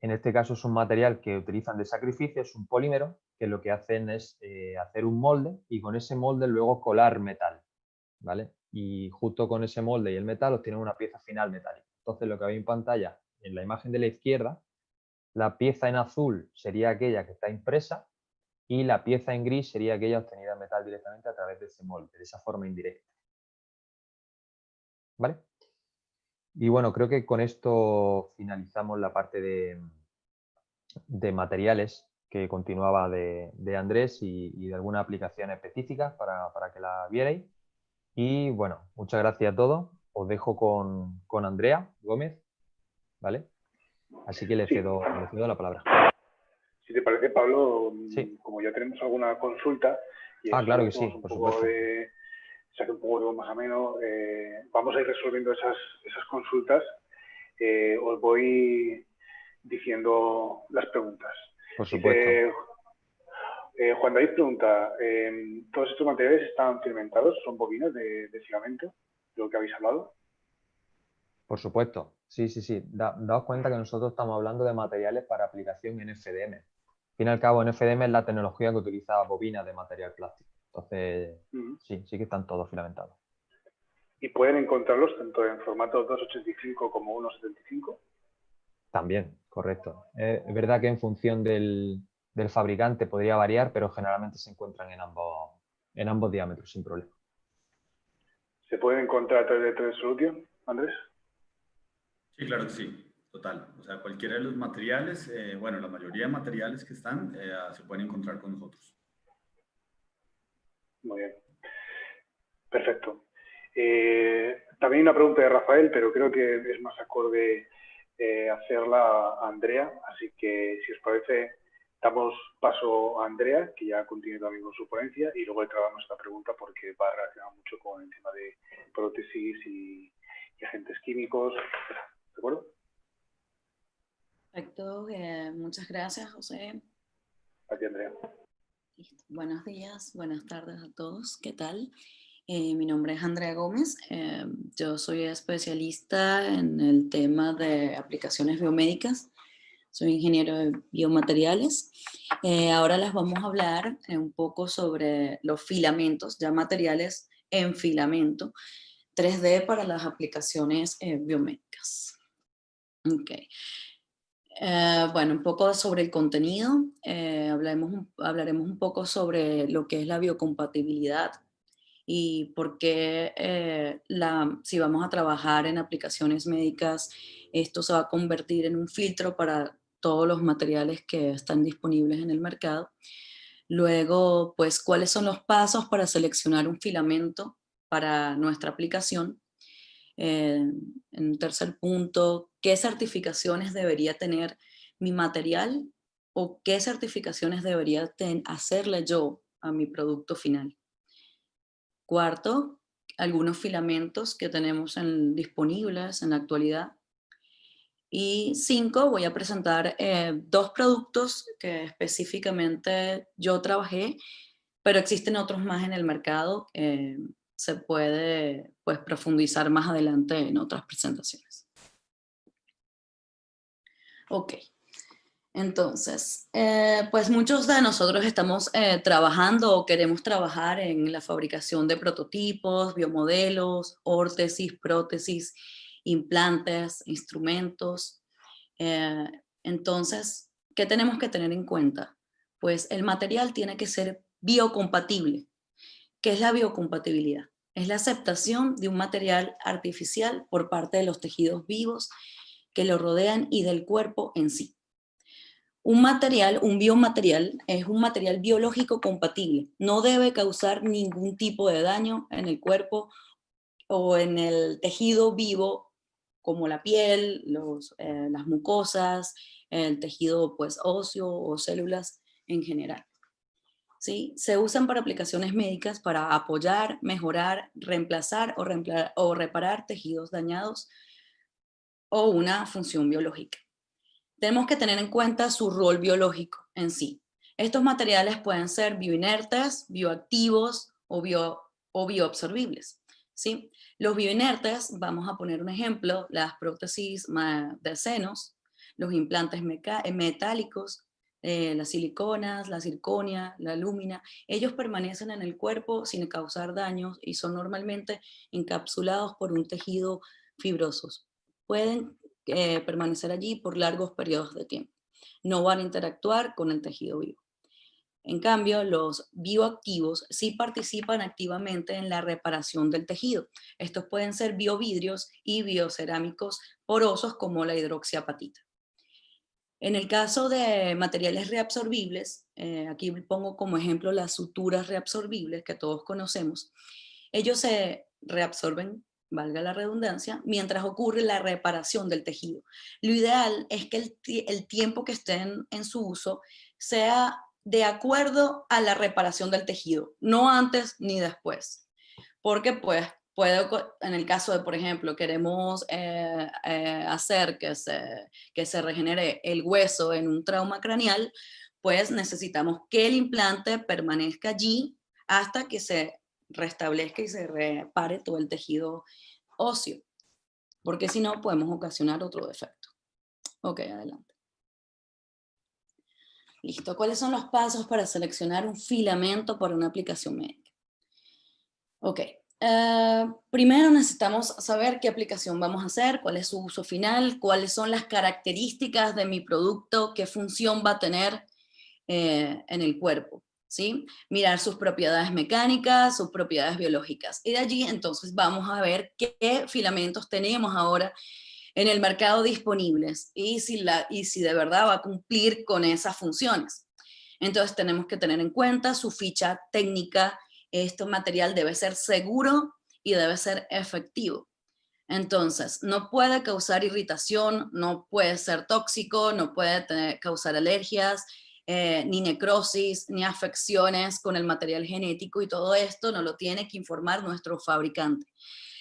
En este caso es un material que utilizan de sacrificio, es un polímero, que lo que hacen es hacer un molde y con ese molde luego colar metal, ¿vale? Y justo con ese molde y el metal obtienen una pieza final metálica. Entonces, lo que veis en pantalla, en la imagen de la izquierda, la pieza en azul sería aquella que está impresa y la pieza en gris sería aquella obtenida en metal directamente a través de ese molde, de esa forma indirecta. ¿Vale? Y bueno, creo que con esto finalizamos la parte de materiales que continuaba de Andrés y de alguna aplicación específica para que la vierais. Y bueno, muchas gracias a todos. Os dejo con Andrea Gómez, ¿vale? Así que le cedo la palabra. Si te parece, Pablo, sí. Como ya tenemos alguna consulta y claro que sí, por supuesto. Se hace un poco más ameno, vamos a ir resolviendo esas consultas. Os voy diciendo las preguntas. Por supuesto. Juan David pregunta, ¿todos estos materiales están filamentados? ¿Son bobinas de filamento? ¿De lo que habéis hablado? Por supuesto, sí. Daos cuenta que nosotros estamos hablando de materiales para aplicación en FDM. Al fin y al cabo, en FDM es la tecnología que utiliza bobinas de material plástico. Entonces, sí que están todos filamentados. ¿Y pueden encontrarlos tanto en formato 285 como 175? También, correcto. Es verdad que en función del fabricante podría variar, pero generalmente se encuentran en ambos diámetros sin problema. ¿Se pueden encontrar a través de 3D Solution, Andrés? Sí, claro que sí. Total. O sea, cualquiera de los materiales, la mayoría de materiales que están se pueden encontrar con nosotros. Muy bien. Perfecto. También una pregunta de Rafael, pero creo que es más acorde hacerla a Andrea. Así que, si os parece, damos paso a Andrea, que ya continúe también con su ponencia, y luego trabajamos esta pregunta porque va relacionada mucho con el tema de prótesis y agentes químicos. ¿De acuerdo? Perfecto. Muchas gracias, José. A ti, Andrea. Listo. Buenos días, buenas tardes a todos. ¿Qué tal? Mi nombre es Andrea Gómez. Yo soy especialista en el tema de aplicaciones biomédicas. Soy ingeniero de biomateriales. Ahora les vamos a hablar un poco sobre los filamentos, ya materiales en filamento 3D para las aplicaciones biomédicas. Okay. Bueno, un poco sobre el contenido. Hablaremos un poco sobre lo que es la biocompatibilidad y por qué si vamos a trabajar en aplicaciones médicas, esto se va a convertir en un filtro para todos los materiales que están disponibles en el mercado. Luego, pues, ¿cuáles son los pasos para seleccionar un filamento para nuestra aplicación? En tercer punto, ¿qué certificaciones debería tener mi material o qué certificaciones debería hacerle yo a mi producto final? Cuarto, algunos filamentos que tenemos disponibles en la actualidad. Y 5, voy a presentar 2 productos que específicamente yo trabajé, pero existen otros más en el mercado. Se puede, pues, profundizar más adelante en otras presentaciones. Ok, entonces, pues muchos de nosotros estamos trabajando o queremos trabajar en la fabricación de prototipos, biomodelos, órtesis, prótesis, implantes, instrumentos. Entonces, ¿qué tenemos que tener en cuenta? Pues el material tiene que ser biocompatible. ¿Qué es la biocompatibilidad? Es la aceptación de un material artificial por parte de los tejidos vivos que lo rodean y del cuerpo en sí. Un biomaterial, es un material biológico compatible. No debe causar ningún tipo de daño en el cuerpo o en el tejido vivo, como la piel, las mucosas, el tejido, pues, óseo o células en general. ¿Sí? Se usan para aplicaciones médicas para apoyar, mejorar, reemplazar o reparar tejidos dañados o una función biológica. Tenemos que tener en cuenta su rol biológico en sí. Estos materiales pueden ser bioinertes, bioactivos o bioabsorbibles, ¿sí? Los bioinertes, vamos a poner un ejemplo, las prótesis de senos, los implantes metálicos, las siliconas, la zirconia, la alúmina, ellos permanecen en el cuerpo sin causar daños y son normalmente encapsulados por un tejido fibroso. Pueden permanecer allí por largos periodos de tiempo. No van a interactuar con el tejido vivo. En cambio, los bioactivos sí participan activamente en la reparación del tejido. Estos pueden ser biovidrios y biocerámicos porosos como la hidroxiapatita. En el caso de materiales reabsorbibles, aquí pongo como ejemplo las suturas reabsorbibles que todos conocemos, ellos se reabsorben, valga la redundancia, mientras ocurre la reparación del tejido. Lo ideal es que el tiempo que estén en su uso sea de acuerdo a la reparación del tejido, no antes ni después. Porque pues en el caso de, por ejemplo, queremos hacer que se regenere el hueso en un trauma craneal, pues necesitamos que el implante permanezca allí hasta que se restablezca y se repare todo el tejido óseo, porque si no podemos ocasionar otro defecto. Ok, adelante. Listo, ¿cuáles son los pasos para seleccionar un filamento para una aplicación médica? Ok, primero necesitamos saber qué aplicación vamos a hacer, cuál es su uso final, cuáles son las características de mi producto, qué función va a tener en el cuerpo, ¿sí? Mirar sus propiedades mecánicas, sus propiedades biológicas. Y de allí entonces vamos a ver qué filamentos tenemos ahora en el mercado disponibles y si de verdad va a cumplir con esas funciones. Entonces tenemos que tener en cuenta su ficha técnica. Este material debe ser seguro y debe ser efectivo. Entonces, no puede causar irritación, no puede ser tóxico, no puede causar alergias, ni necrosis, ni afecciones con el material genético, y todo esto nos lo tiene que informar nuestro fabricante.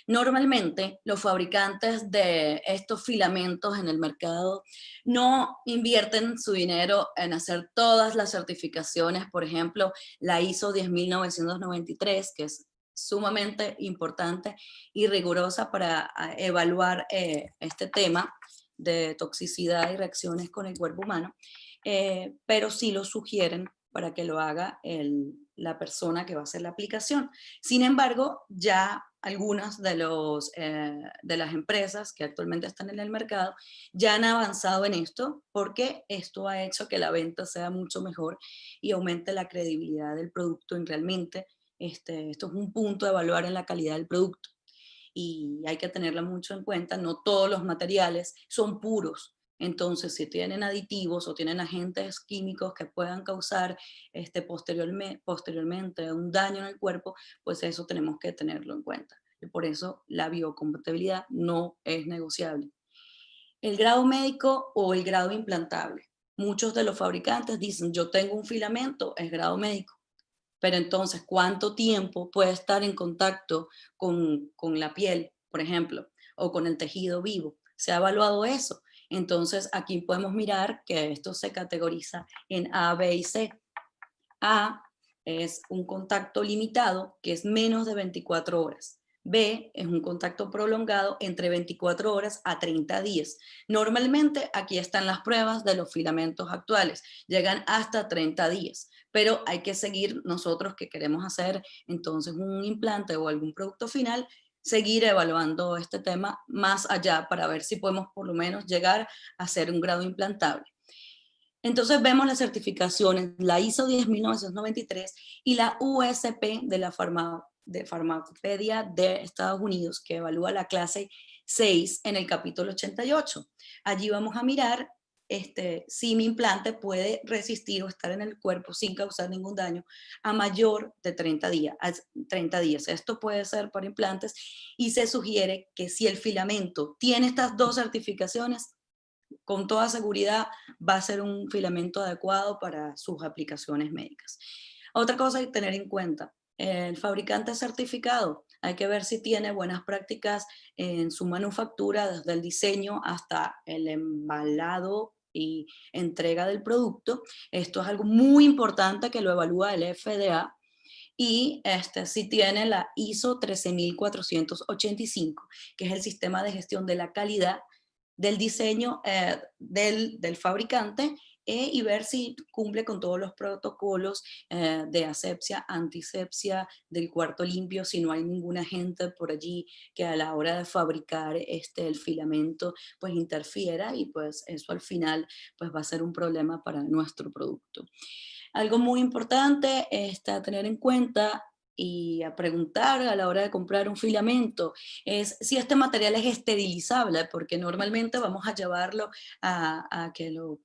Normalmente, los fabricantes de estos filamentos en el mercado no invierten su dinero en hacer todas las certificaciones, por ejemplo, la ISO 10993, que es sumamente importante y rigurosa para evaluar este tema de toxicidad y reacciones con el cuerpo humano, pero sí lo sugieren para que lo haga la persona que va a hacer la aplicación. Sin embargo, ya algunas de las empresas que actualmente están en el mercado ya han avanzado en esto, porque esto ha hecho que la venta sea mucho mejor y aumente la credibilidad del producto. En realmente esto es un punto de evaluar en la calidad del producto y hay que tenerlo mucho en cuenta. No todos los materiales son puros. Entonces, si tienen aditivos o tienen agentes químicos que puedan causar posteriormente un daño en el cuerpo, pues eso tenemos que tenerlo en cuenta. Y por eso la biocompatibilidad no es negociable. El grado médico o el grado implantable. Muchos de los fabricantes dicen, yo tengo un filamento, es grado médico. Pero entonces, ¿cuánto tiempo puede estar en contacto con la piel, por ejemplo, o con el tejido vivo? ¿Se ha evaluado eso? Entonces, aquí podemos mirar que esto se categoriza en A, B y C. A es un contacto limitado, que es menos de 24 horas. B es un contacto prolongado entre 24 horas a 30 días. Normalmente aquí están las pruebas de los filamentos actuales, llegan hasta 30 días, pero hay que seguir nosotros que queremos hacer entonces un implante o algún producto final, seguir evaluando este tema más allá para ver si podemos por lo menos llegar a ser un grado implantable. Entonces vemos las certificaciones, la ISO 10993 y la USP de la Farmacopedia de Estados Unidos, que evalúa la clase 6 en el capítulo 88. Allí vamos a mirar si mi implante puede resistir o estar en el cuerpo sin causar ningún daño a mayor de 30 días. Esto puede ser para implantes y se sugiere que si el filamento tiene estas dos certificaciones, con toda seguridad va a ser un filamento adecuado para sus aplicaciones médicas. Otra cosa que tener en cuenta, el fabricante certificado, hay que ver si tiene buenas prácticas en su manufactura, desde el diseño hasta el embalado y entrega del producto. Esto es algo muy importante que lo evalúa el FDA. Y si tiene la ISO 13485, que es el sistema de gestión de la calidad del diseño del fabricante, y ver si cumple con todos los protocolos de asepsia, antisepsia, del cuarto limpio, si no hay ningún agente por allí que a la hora de fabricar el filamento pues interfiera, y pues eso al final pues va a ser un problema para nuestro producto. Algo muy importante a tener en cuenta y a preguntar a la hora de comprar un filamento es si este material es esterilizable, porque normalmente vamos a llevarlo a que lo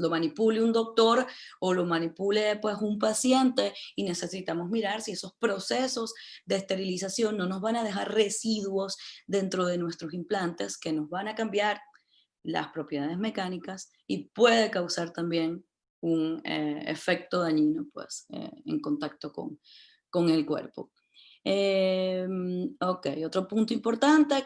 manipule un doctor o lo manipule pues un paciente, y necesitamos mirar si esos procesos de esterilización no nos van a dejar residuos dentro de nuestros implantes que nos van a cambiar las propiedades mecánicas y puede causar también un efecto dañino pues, en contacto con el cuerpo. Ok, otro punto importante,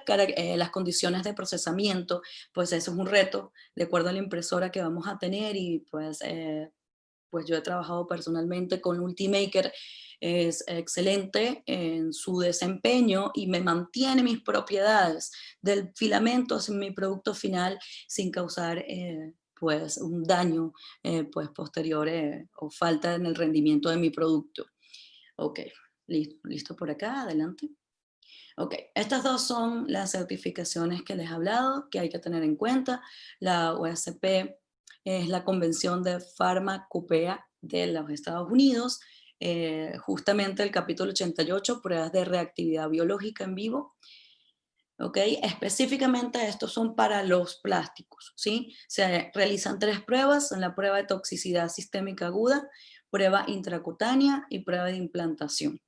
las condiciones de procesamiento, pues eso es un reto de acuerdo a la impresora que vamos a tener, y pues yo he trabajado personalmente con Ultimaker, es excelente en su desempeño y me mantiene mis propiedades del filamento en mi producto final sin causar pues un daño pues posterior o falta en el rendimiento de mi producto. Ok, listo por acá, adelante. Ok, estas dos son las certificaciones que les he hablado, que hay que tener en cuenta. La USP es la Convención de Farmacopea de los Estados Unidos, justamente el capítulo 88, pruebas de reactividad biológica en vivo. ¿Ok? Específicamente estos son para los plásticos, ¿sí? Se realizan 3 pruebas: en la prueba de toxicidad sistémica aguda, prueba intracutánea y prueba de implantación.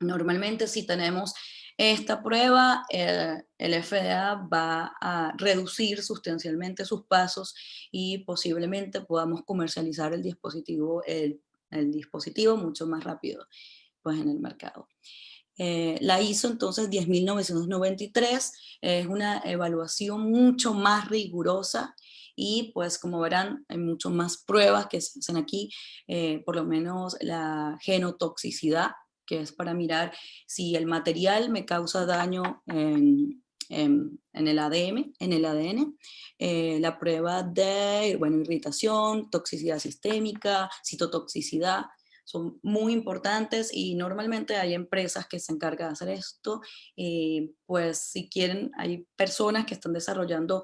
Normalmente si tenemos esta prueba, el FDA va a reducir sustancialmente sus pasos y posiblemente podamos comercializar el dispositivo mucho más rápido pues, en el mercado. La ISO entonces 10.993 es una evaluación mucho más rigurosa, y pues como verán hay mucho más pruebas que se hacen aquí, por lo menos la genotoxicidad, que es para mirar si el material me causa daño en el ADN, la prueba de irritación, toxicidad sistémica, citotoxicidad, son muy importantes, y normalmente hay empresas que se encargan de hacer esto. Pues si quieren, hay personas que están desarrollando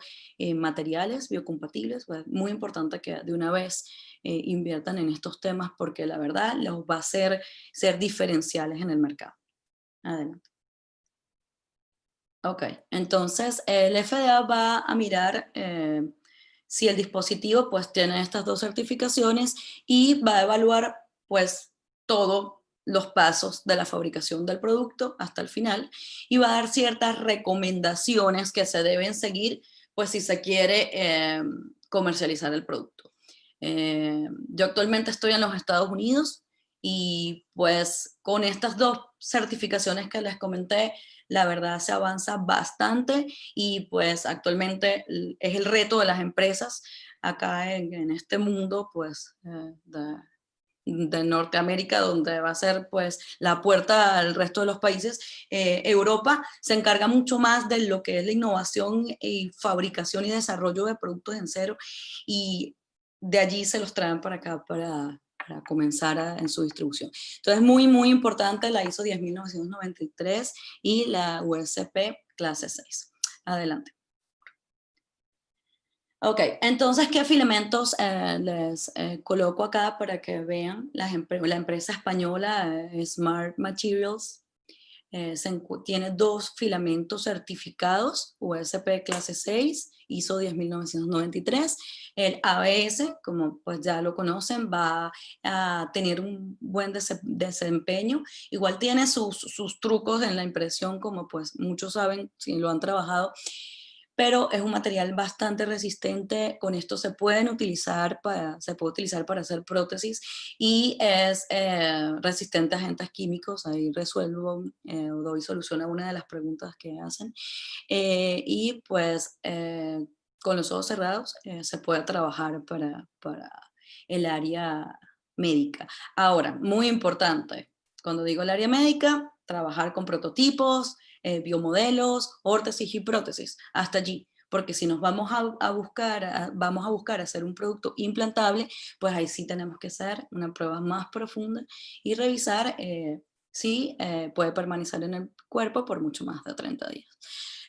materiales biocompatibles, pues muy importante que de una vez inviertan en estos temas, porque la verdad los va a hacer ser diferenciales en el mercado. Adelante. Ok, entonces el FDA va a mirar si el dispositivo pues tiene estas 2 certificaciones, y va a evaluar pues todos los pasos de la fabricación del producto hasta el final, y va a dar ciertas recomendaciones que se deben seguir pues si se quiere comercializar el producto. Yo actualmente estoy en los Estados Unidos, y pues con estas 2 certificaciones que les comenté, la verdad se avanza bastante, y pues actualmente es el reto de las empresas acá en este mundo pues de Norteamérica, donde va a ser pues la puerta al resto de los países. Europa se encarga mucho más de lo que es la innovación y fabricación y desarrollo de productos en cero, y de allí se los traen para acá para comenzar en su distribución. Entonces, muy, muy importante la ISO 10993 y la USP clase 6. Adelante. Ok, entonces, ¿qué filamentos les coloco acá para que vean? La empresa española Smart Materials tiene 2 filamentos certificados, USP clase 6, ISO 10993. El ABS, como pues ya lo conocen, va a tener un buen desempeño. Igual tiene sus trucos en la impresión, como pues muchos saben si lo han trabajado, pero es un material bastante resistente. Con esto se puede utilizar para hacer prótesis, y es resistente a agentes químicos. Ahí resuelvo o doy solución a una de las preguntas que hacen. Y pues con los ojos cerrados se puede trabajar para el área médica. Ahora, muy importante, cuando digo el área médica, trabajar con prototipos, biomodelos, órtesis y prótesis, hasta allí. Porque si nos vamos a buscar hacer un producto implantable, pues ahí sí tenemos que hacer una prueba más profunda y revisar si puede permanecer en el cuerpo por mucho más de 30 días.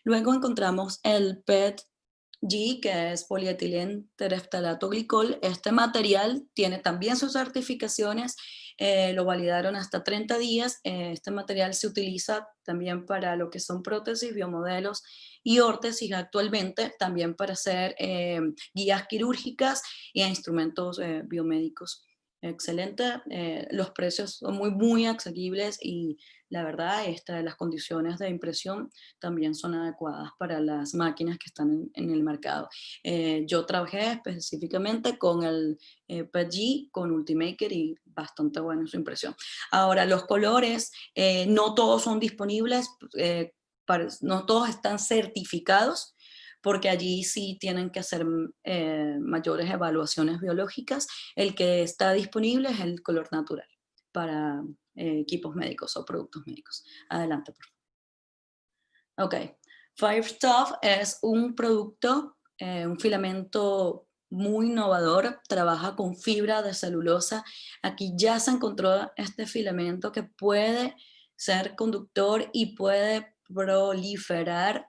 Luego encontramos el PETG, que es polietileno tereftalato glicol. Este material tiene también sus certificaciones, lo validaron hasta 30 días. Este material se utiliza también para lo que son prótesis, biomodelos y órtesis actualmente, también para hacer guías quirúrgicas y instrumentos biomédicos. Excelente, los precios son muy, muy asequibles, y la verdad las condiciones de impresión también son adecuadas para las máquinas que están en el mercado. Yo trabajé específicamente con el PETG, con Ultimaker, y bastante buena su impresión. Ahora, los colores, no todos son disponibles, no todos están certificados, porque allí sí tienen que hacer mayores evaluaciones biológicas. El que está disponible es el color natural para equipos médicos o productos médicos. Adelante, por favor. Ok, Firestuff es un producto, un filamento muy innovador, trabaja con fibra de celulosa. Aquí ya se encontró este filamento que puede ser conductor y puede proliferar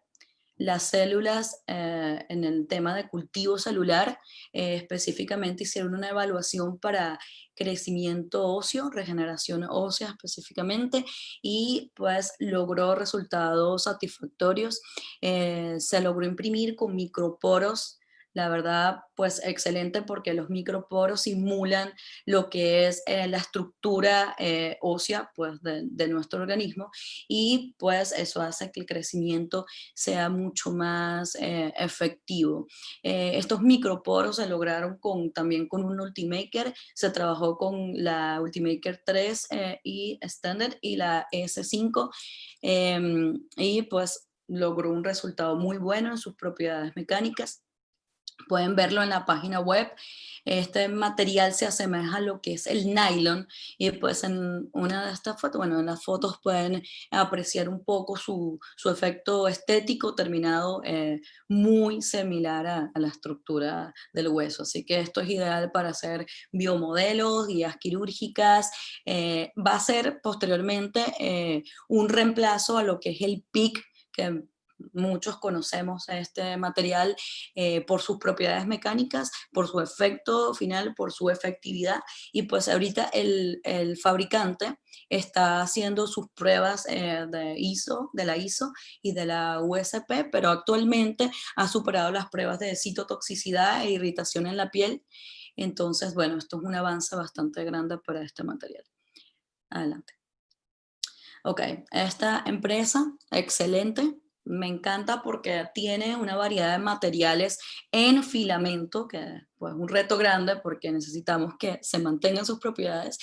las células en el tema de cultivo celular. Específicamente hicieron una evaluación para crecimiento óseo, regeneración ósea específicamente, y pues logró resultados satisfactorios. Se logró imprimir con microporos. La verdad, pues excelente, porque los microporos simulan lo que es la estructura ósea pues, de nuestro organismo, y pues eso hace que el crecimiento sea mucho más efectivo. Estos microporos se lograron también con un Ultimaker. Se trabajó con la Ultimaker 3 y Standard y la S5, y pues logró un resultado muy bueno en sus propiedades mecánicas. Pueden verlo en la página web. Este material se asemeja a lo que es el nylon, y pues en una de estas fotos, bueno, en las fotos pueden apreciar un poco su efecto estético terminado, muy similar a la estructura del hueso. Así que esto es ideal para hacer biomodelos, guías quirúrgicas. Va a ser posteriormente un reemplazo a lo que es el PIC, que muchos conocemos este material por sus propiedades mecánicas, por su efecto final, por su efectividad, y pues ahorita el fabricante está haciendo sus pruebas de la ISO y de la USP, pero actualmente ha superado las pruebas de citotoxicidad e irritación en la piel. Entonces, bueno, esto es un avance bastante grande para este material. Adelante. Ok, esta empresa, excelente, me encanta porque tiene una variedad de materiales en filamento, que pues un reto grande porque necesitamos que se mantengan sus propiedades,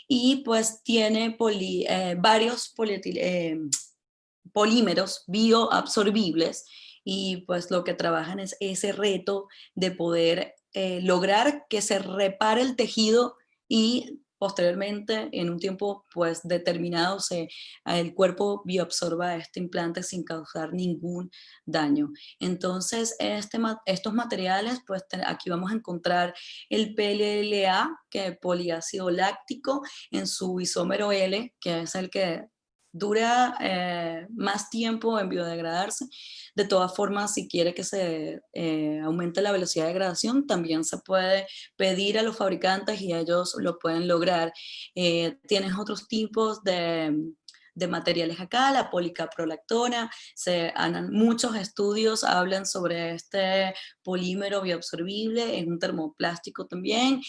y pues tiene varios polímeros bioabsorbibles, y pues lo que trabajan es ese reto de poder lograr que se repare el tejido y posteriormente, en un tiempo pues determinado, el cuerpo bioabsorba este implante sin causar ningún daño. Entonces, estos materiales, pues aquí vamos a encontrar el PLLA, que es poliácido láctico, en su isómero L, que es el que dura más tiempo en biodegradarse. De todas formas, si quiere que se aumente la velocidad de degradación, también se puede pedir a los fabricantes y ellos lo pueden lograr. Tienes otros tipos de materiales acá, la policaprolactona, muchos estudios hablan sobre este polímero bioabsorbible, es un termoplástico también,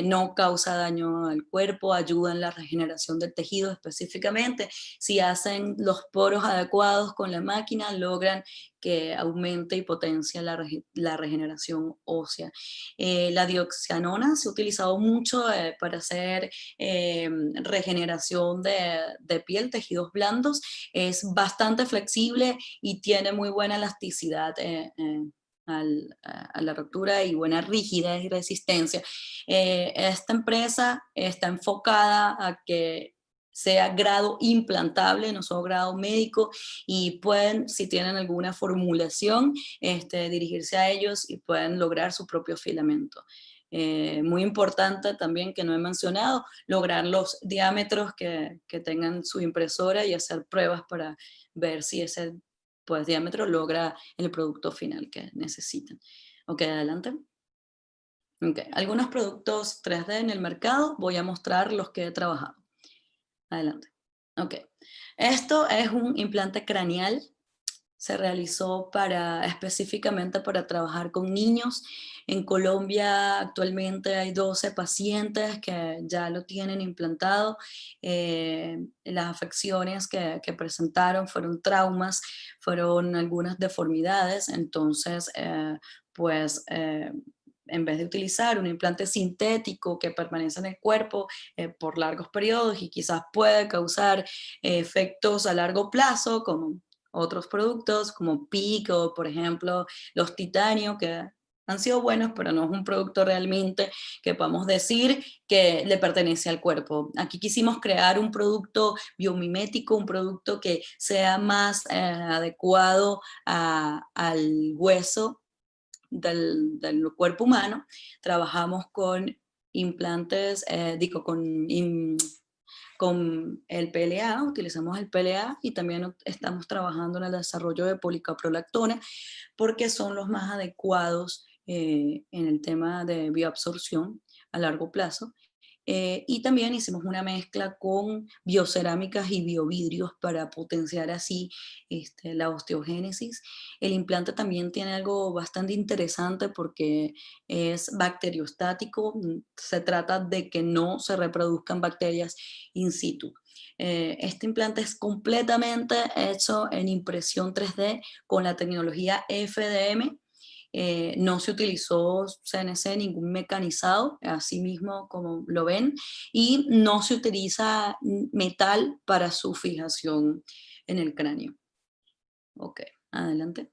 no causa daño al cuerpo, ayuda en la regeneración del tejido específicamente. Si hacen los poros adecuados con la máquina, logran que aumente y potencie la regeneración ósea. La dioxanona se ha utilizado mucho para hacer regeneración de piel, tejidos blandos. Es bastante flexible y tiene muy buena elasticidad a la ruptura y buena rigidez y resistencia. Esta empresa está enfocada a que sea grado implantable, no solo grado médico, y pueden, si tienen alguna formulación, dirigirse a ellos y pueden lograr su propio filamento. Muy importante también, que no he mencionado, lograr los diámetros que tengan su impresora y hacer pruebas para ver si ese pues, diámetro logra el producto final que necesitan. Ok, adelante. Okay. Algunos productos 3D en el mercado, voy a mostrar los que he trabajado. Adelante. Ok. Esto es un implante craneal. Se realizó específicamente para trabajar con niños. En Colombia actualmente hay 12 pacientes que ya lo tienen implantado. Las afecciones que presentaron fueron traumas, fueron algunas deformidades. Entonces, en vez de utilizar un implante sintético que permanece en el cuerpo por largos periodos y quizás puede causar efectos a largo plazo, como otros productos como Pico, por ejemplo, los titanio, que han sido buenos, pero no es un producto realmente que podamos decir que le pertenece al cuerpo. Aquí quisimos crear un producto biomimético, un producto que sea más adecuado al hueso del cuerpo humano. Trabajamos con implantes, con el PLA, utilizamos el PLA, y también estamos trabajando en el desarrollo de policaprolactona porque son los más adecuados en el tema de bioabsorción a largo plazo. Y también hicimos una mezcla con biocerámicas y biovidrios para potenciar así la osteogénesis. El implante también tiene algo bastante interesante porque es bacteriostático. Se trata de que no se reproduzcan bacterias in situ. Este implante es completamente hecho en impresión 3D con la tecnología FDM. No se utilizó CNC, ningún mecanizado, así mismo como lo ven, y no se utiliza metal para su fijación en el cráneo. Ok, adelante.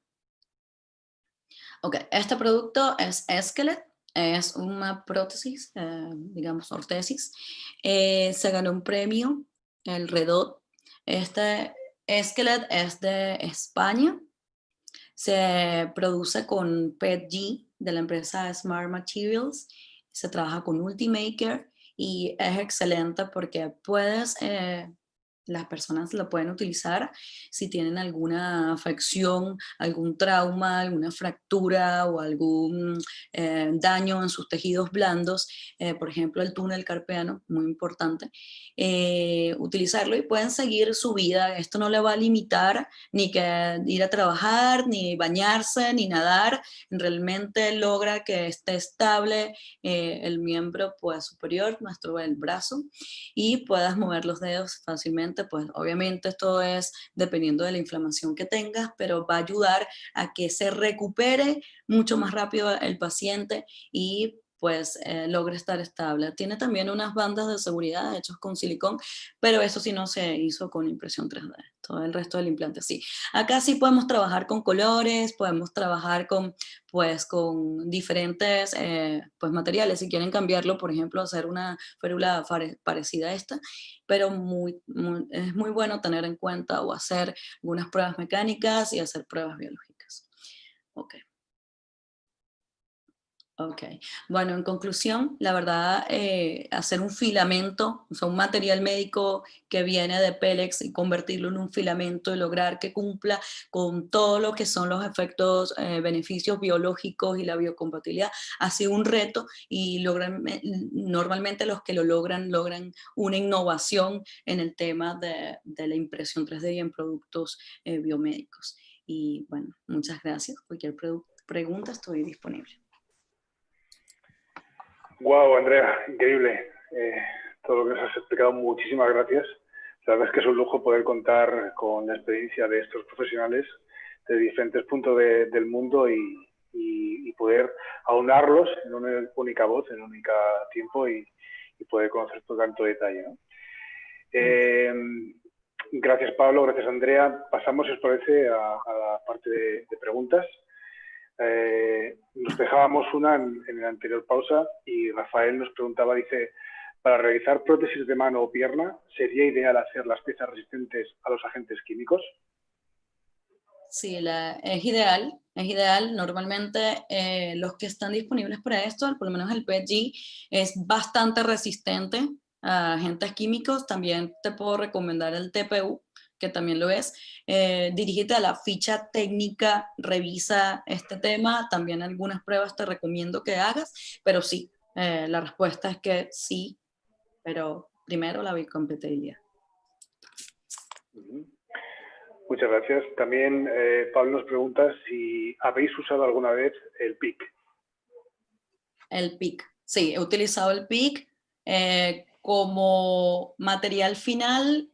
Ok, este producto es Esquelet, es una prótesis, digamos ortesis. Se ganó un premio, el Redot. Este Esquelet es de España. Se produce con PETG de la empresa Smart Materials. Se trabaja con Ultimaker y es excelente porque puedes las personas lo pueden utilizar si tienen alguna afección, algún trauma, alguna fractura o algún daño en sus tejidos blandos, por ejemplo el túnel carpiano, muy importante, utilizarlo y pueden seguir su vida. Esto no le va a limitar ni que ir a trabajar, ni bañarse, ni nadar. Realmente logra que esté estable el miembro pues, superior, el brazo, y puedas mover los dedos fácilmente. Pues obviamente esto es dependiendo de la inflamación que tengas, pero va a ayudar a que se recupere mucho más rápido el paciente y pues logre estar estable. Tiene también unas bandas de seguridad hechas con silicón, pero eso sí no se hizo con impresión 3D. Todo el resto del implante sí. Acá sí podemos trabajar con colores, podemos trabajar con diferentes pues, materiales. Si quieren cambiarlo, por ejemplo, hacer una férula parecida a esta, pero es muy bueno tener en cuenta o hacer algunas pruebas mecánicas y hacer pruebas biológicas. Ok. Ok, bueno, en conclusión, la verdad, hacer un filamento, o sea, un material médico que viene de Pelex y convertirlo en un filamento y lograr que cumpla con todo lo que son los efectos, beneficios biológicos y la biocompatibilidad, ha sido un reto y normalmente los que lo logran una innovación en el tema de la impresión 3D y en productos biomédicos. Y bueno, muchas gracias. Cualquier pregunta estoy disponible. Wow, Andrea, increíble. Todo lo que nos has explicado, muchísimas gracias. La verdad es que es un lujo poder contar con la experiencia de estos profesionales de diferentes puntos del mundo y poder aunarlos en una única voz, en un único tiempo y poder conocer por tanto detalle, ¿no? Gracias, Pablo, gracias, Andrea. Pasamos, si os parece, a la parte de preguntas. Nos dejábamos una en la anterior pausa y Rafael nos preguntaba, dice, para realizar prótesis de mano o pierna, ¿sería ideal hacer las piezas resistentes a los agentes químicos? Sí, es ideal. Normalmente los que están disponibles para esto, por lo menos el PETG, es bastante resistente a agentes químicos. También te puedo recomendar el TPU, que también lo es. Dirígete a la ficha técnica, revisa este tema. También algunas pruebas te recomiendo que hagas, pero sí, la respuesta es que sí, pero primero la biocompatibilidad. Muchas gracias. También Pablo nos pregunta si habéis usado alguna vez el PIC. El PIC, sí, he utilizado el PIC como material final.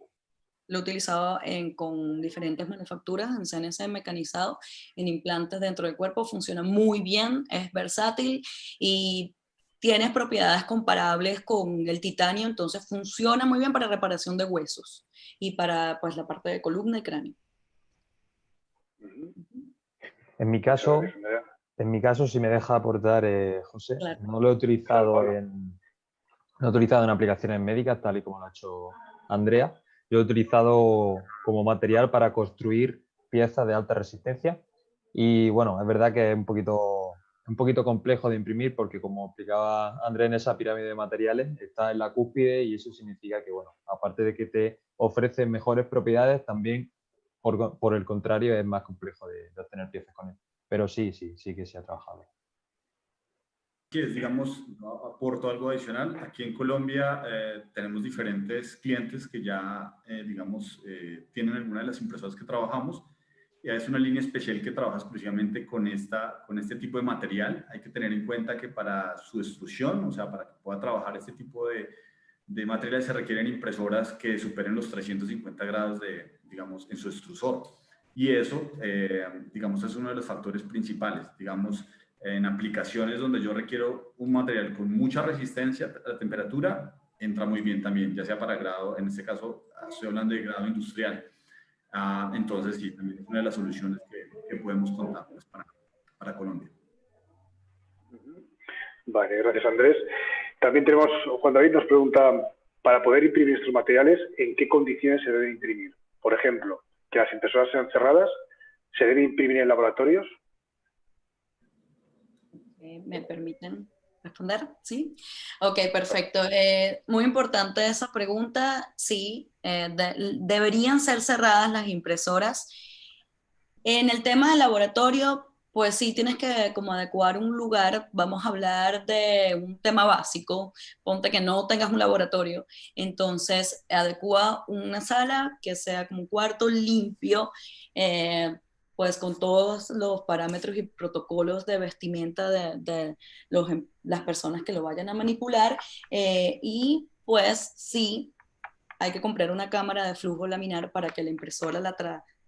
Lo he utilizado con diferentes manufacturas, en CNC mecanizado, en implantes dentro del cuerpo. Funciona muy bien, es versátil y tiene propiedades comparables con el titanio, entonces funciona muy bien para reparación de huesos y para pues, la parte de columna y cráneo. En mi caso, si me deja aportar, José, claro. No lo he utilizado en aplicaciones médicas, tal y como lo ha hecho Andrea. Yo lo he utilizado como material para construir piezas de alta resistencia y bueno, es verdad que es un poquito complejo de imprimir porque, como explicaba Andrea, en esa pirámide de materiales está en la cúspide y eso significa que, bueno, aparte de que te ofrece mejores propiedades, también por el contrario es más complejo de obtener piezas con él. Pero sí que se ha trabajado. Que digamos, aporto algo adicional. Aquí en Colombia tenemos diferentes clientes que ya, digamos, tienen alguna de las impresoras que trabajamos. Y es una línea especial que trabaja exclusivamente con este tipo de material. Hay que tener en cuenta que para su extrusión, o sea, para que pueda trabajar este tipo de materiales, se requieren impresoras que superen los 350 grados digamos, en su extrusor. Y eso, digamos, es uno de los factores principales. Digamos, en aplicaciones donde yo requiero un material con mucha resistencia a la temperatura, entra muy bien también, ya sea para grado, en este caso estoy hablando de grado industrial. Entonces sí, también es una de las soluciones que podemos contar pues, para Colombia. Vale, gracias, Andrés. También tenemos, Juan David nos pregunta, para poder imprimir estos materiales, ¿en qué condiciones se debe imprimir? Por ejemplo, que las impresoras sean cerradas, ¿se debe imprimir en laboratorios? ¿Me permiten? ¿Responder? ¿Sí? Ok, perfecto. Muy importante esa pregunta. Sí, deberían ser cerradas las impresoras. En el tema del laboratorio, pues sí, tienes que como adecuar un lugar. Vamos a hablar de un tema básico. Ponte que no tengas un laboratorio. Entonces, adecua una sala que sea como un cuarto limpio, pues con todos los parámetros y protocolos de vestimenta de las personas que lo vayan a manipular. Y pues sí, hay que comprar una cámara de flujo laminar para que la impresora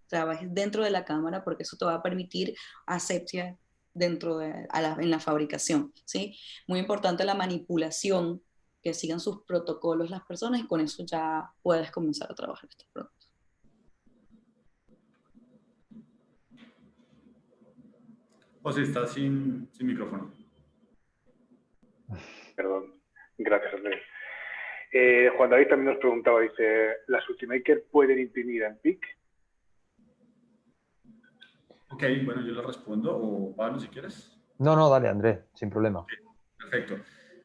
trabaje dentro de la cámara, porque eso te va a permitir asepsia en la fabricación, ¿sí? Muy importante la manipulación, que sigan sus protocolos las personas, y con eso ya puedes comenzar a trabajar estos productos. José, está sin micrófono. Perdón. Gracias, Andrés. Juan David también nos preguntaba, dice, ¿las Ultimaker pueden imprimir en PIC? Ok, bueno, yo le respondo, o Pablo, si quieres. No, dale, Andrés, sin problema. Okay, perfecto.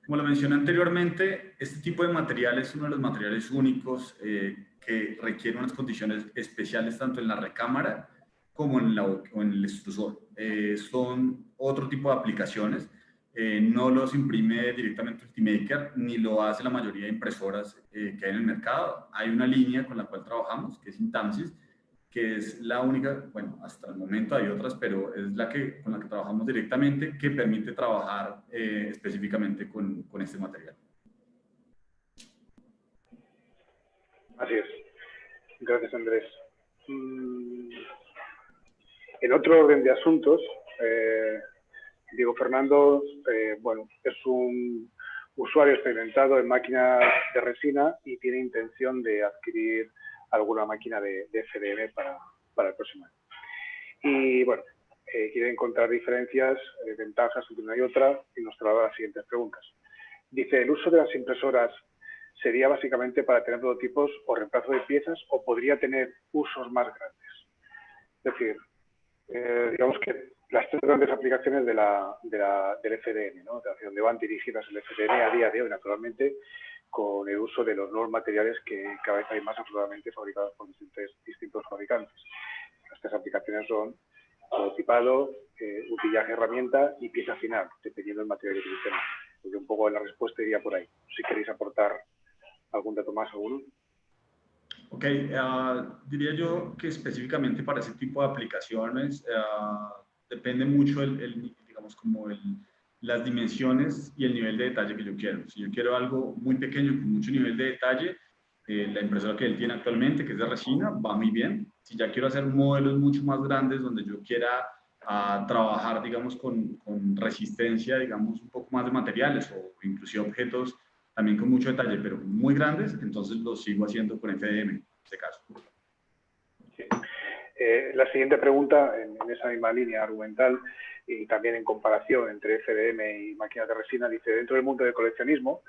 Como lo mencioné anteriormente, este tipo de material es uno de los materiales únicos que requiere unas condiciones especiales tanto en la recámara como o en el extrusor. Son otro tipo de aplicaciones. No los imprime directamente Ultimaker, ni lo hace la mayoría de impresoras que hay en el mercado. Hay una línea con la cual trabajamos, que es Intamsys, que es la única, bueno, hasta el momento hay otras, pero es con la que trabajamos directamente, que permite trabajar específicamente con este material. Así es. Gracias, Andrés. En otro orden de asuntos, Diego Fernando, bueno, es un usuario experimentado en máquinas de resina y tiene intención de adquirir alguna máquina de FDM para el próximo año. Y bueno, quiere encontrar diferencias, ventajas entre una y otra, y nos traslada las siguientes preguntas. Dice, ¿el uso de las impresoras sería básicamente para tener prototipos o reemplazo de piezas, o podría tener usos más grandes? Es decir, digamos que las tres grandes aplicaciones del FDM, ¿no? Hacia donde van dirigidas el FDM a día de hoy, naturalmente, con el uso de los nuevos materiales que cada vez hay más afortunadamente fabricados por distintos fabricantes. Las tres aplicaciones son prototipado, utillaje herramienta y pieza final, dependiendo del material que utilicemos. Porque un poco la respuesta iría por ahí. Si queréis aportar algún dato más, alguno. Ok, diría yo que específicamente para ese tipo de aplicaciones depende mucho digamos, como las dimensiones y el nivel de detalle que yo quiero. Si yo quiero algo muy pequeño con mucho nivel de detalle, la impresora que él tiene actualmente, que es de resina, va muy bien. Si ya quiero hacer modelos mucho más grandes donde yo quiera trabajar, digamos, con resistencia, digamos, un poco más de materiales o inclusive objetos también con mucho detalle, pero muy grandes, entonces los sigo haciendo con FDM, en este caso. Sí. La siguiente pregunta, en esa misma línea argumental y también en comparación entre FDM y máquinas de resina, dice, dentro del mundo del coleccionismo,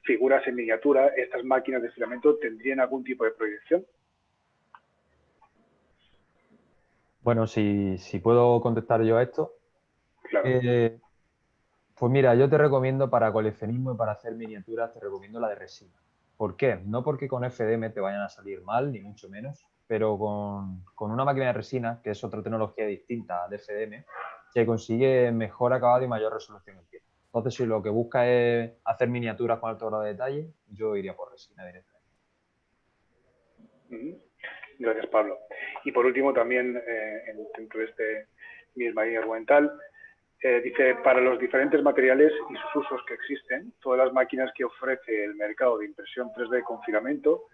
figuras en miniatura, ¿estas máquinas de filamento tendrían algún tipo de proyección? Bueno, si puedo contestar yo a esto. Claro. Pues mira, yo te recomiendo para coleccionismo y para hacer miniaturas, te recomiendo la de resina. ¿Por qué? No porque con FDM te vayan a salir mal, ni mucho menos, pero con una máquina de resina, que es otra tecnología distinta al FDM, se consigue mejor acabado y mayor resolución en pieza. Entonces, si lo que busca es hacer miniaturas con alto grado de detalle, yo iría por resina directamente. Gracias, Pablo. Y por último, también dentro de este misma línea argumental, dice, para los diferentes materiales y sus usos que existen, todas las máquinas que ofrece el mercado de impresión 3D con filamento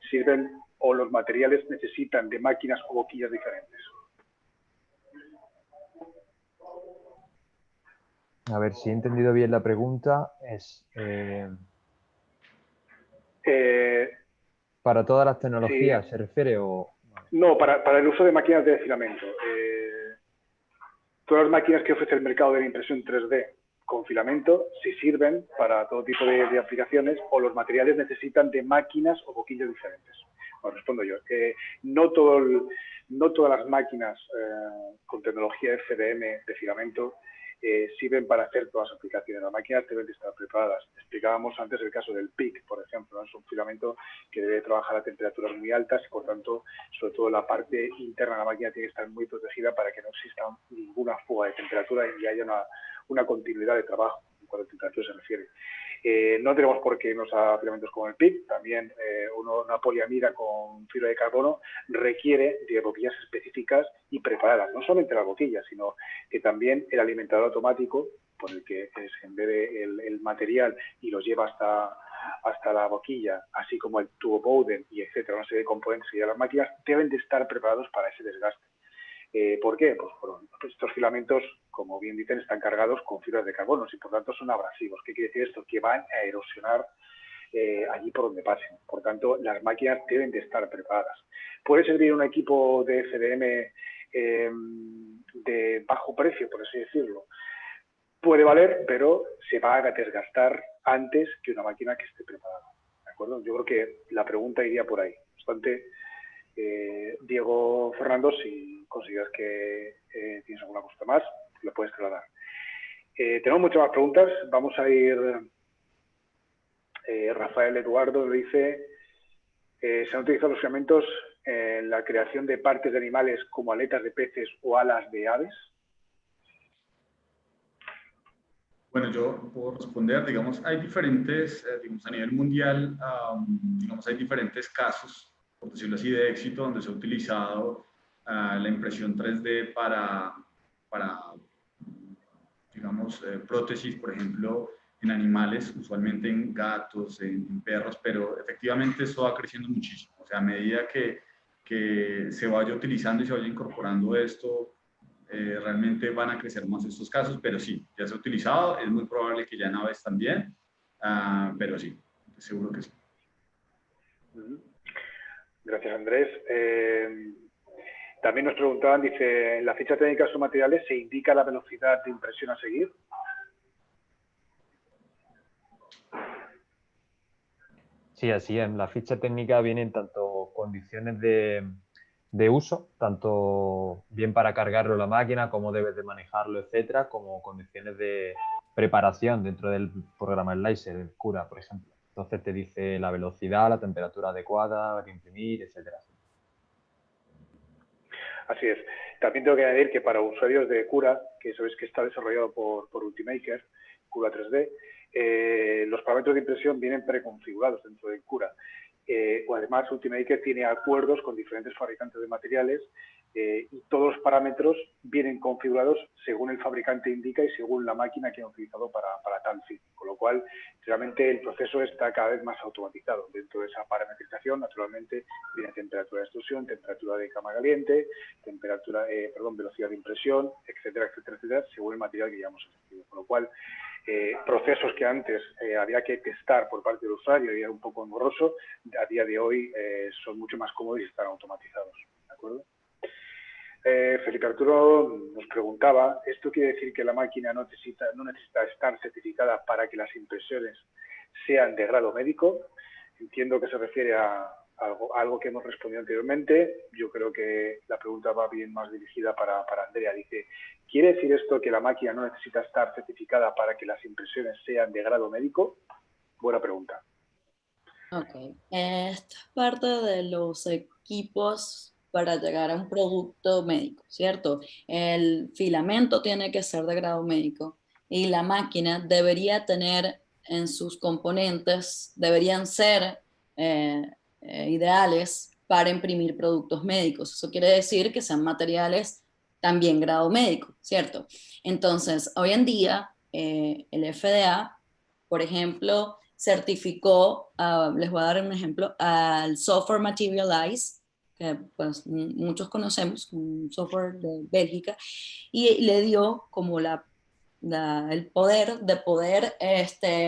sirven o los materiales necesitan de máquinas o boquillas diferentes. A ver, si he entendido bien la pregunta, es ¿para todas las tecnologías sí. se refiere o...? No, para el uso de máquinas de filamento. Todas las máquinas que ofrece el mercado de la impresión 3D con filamento, si sirven para todo tipo de aplicaciones, o los materiales necesitan de máquinas o boquillas diferentes. Os respondo yo. No todas las máquinas con tecnología FDM de filamento sirven para hacer todas las aplicaciones. Las máquinas deben de estar preparadas. Explicábamos antes el caso del PIC, por ejemplo, ¿no? Es un filamento que debe trabajar a temperaturas muy altas y, por tanto, sobre todo la parte interna de la máquina tiene que estar muy protegida para que no exista ninguna fuga de temperatura y haya una continuidad de trabajo en cuanto a temperatura se refiere. No tenemos por qué irnos a filamentos como el PIC, también una poliamida con fibra de carbono requiere de boquillas específicas y preparadas, no solamente las boquillas, sino que también el alimentador automático, por el que se embebe el material y los lleva hasta la boquilla, así como el tubo Bowden y etcétera, una serie de componentes que llevan las máquinas, deben de estar preparados para ese desgaste. ¿Por qué? Pues estos filamentos, como bien dicen, están cargados con fibras de carbono y por tanto son abrasivos. ¿Qué quiere decir esto? Que van a erosionar allí por donde pasen. Por tanto, las máquinas deben de estar preparadas. ¿Puede servir un equipo de FDM de bajo precio, por así decirlo? Puede valer, pero se va a desgastar antes que una máquina que esté preparada. ¿De acuerdo? Yo creo que la pregunta iría por ahí. No obstante, Diego, Fernando, si consideras que tienes alguna cosa más, lo puedes trasladar. Tenemos muchas más preguntas. Vamos a ir. Rafael Eduardo dice: ¿se han utilizado los filamentos en la creación de partes de animales como aletas de peces o alas de aves? Bueno, yo puedo responder, digamos, hay diferentes, digamos, a nivel mundial, digamos, hay diferentes casos, por decirlo así, de éxito, donde se ha utilizado la impresión 3D para digamos, prótesis, por ejemplo, en animales, usualmente en gatos, en perros, pero efectivamente eso va creciendo muchísimo. O sea, a medida que se vaya utilizando y se vaya incorporando esto, realmente van a crecer más estos casos, pero sí, ya se ha utilizado, es muy probable que ya en aves también, pero sí, seguro que sí. Gracias, Andrés. También nos preguntaban, dice, ¿en la ficha técnica de sus materiales se indica la velocidad de impresión a seguir? Sí, así es. En la ficha técnica vienen tanto condiciones de uso, tanto bien para cargarlo en la máquina, cómo debes de manejarlo, etcétera, como condiciones de preparación dentro del programa Slicer, el Cura, por ejemplo. Entonces te dice la velocidad, la temperatura adecuada de imprimir, etcétera. Así es. También tengo que añadir que para usuarios de Cura, que sabéis que está desarrollado por Ultimaker, Cura 3D, los parámetros de impresión vienen preconfigurados dentro de Cura. Además, Ultimaker tiene acuerdos con diferentes fabricantes de materiales y todos los parámetros vienen configurados según el fabricante indica y según la máquina que han utilizado para tal fin. Con lo cual, realmente el proceso está cada vez más automatizado. Dentro de esa parametrización, naturalmente, viene temperatura de extrusión, temperatura de cama caliente, velocidad de impresión, etcétera, etcétera, etcétera, según el material que hayamos elegido. Con lo cual, procesos que antes había que testar por parte del usuario y era un poco engorroso, a día de hoy son mucho más cómodos y están automatizados. ¿De acuerdo? Felipe Arturo nos preguntaba, ¿esto quiere decir que la máquina no necesita estar certificada para que las impresiones sean de grado médico? Entiendo que se refiere a algo que hemos respondido anteriormente. Yo creo que la pregunta va bien más dirigida para Andrea. Dice, ¿quiere decir esto que la máquina no necesita estar certificada para que las impresiones sean de grado médico? Buena pregunta. Ok. Esta es parte de los equipos para llegar a un producto médico, ¿cierto? El filamento tiene que ser de grado médico y la máquina debería tener en sus componentes, deberían ser ideales para imprimir productos médicos. Eso quiere decir que sean materiales también grado médico, ¿cierto? Entonces, hoy en día, el FDA, por ejemplo, certificó, les voy a dar un ejemplo, al software Materialize, que pues muchos conocemos, un software de Bélgica, y le dio como el poder de poder,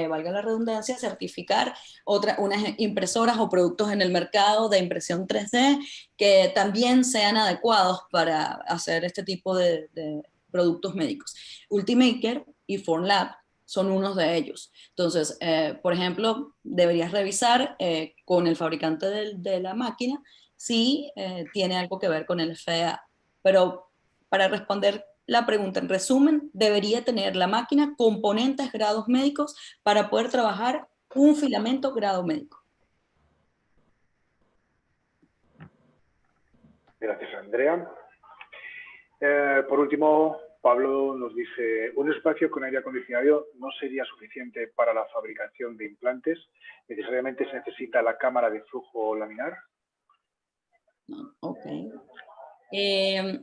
valga la redundancia, certificar unas impresoras o productos en el mercado de impresión 3D que también sean adecuados para hacer este tipo de productos médicos. Ultimaker y Formlab son unos de ellos. Entonces, por ejemplo, deberías revisar con el fabricante de la máquina si tiene algo que ver con el FDA. Pero para responder la pregunta en resumen, ¿debería tener la máquina componentes grados médicos para poder trabajar un filamento grado médico? Gracias, Andrea. Por último, Pablo nos dice, ¿un espacio con aire acondicionado no sería suficiente para la fabricación de implantes? ¿Necesariamente se necesita la cámara de flujo laminar? No, ok.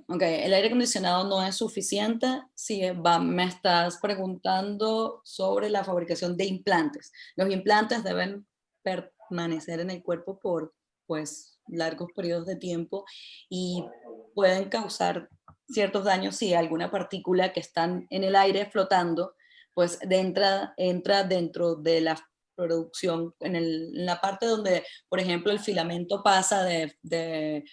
Ok, el aire acondicionado no es suficiente si me estás preguntando sobre la fabricación de implantes. Los implantes deben permanecer en el cuerpo por pues, largos periodos de tiempo y pueden causar ciertos daños si alguna partícula que está en el aire flotando pues entra dentro de la producción, en la parte donde, por ejemplo, el filamento pasa de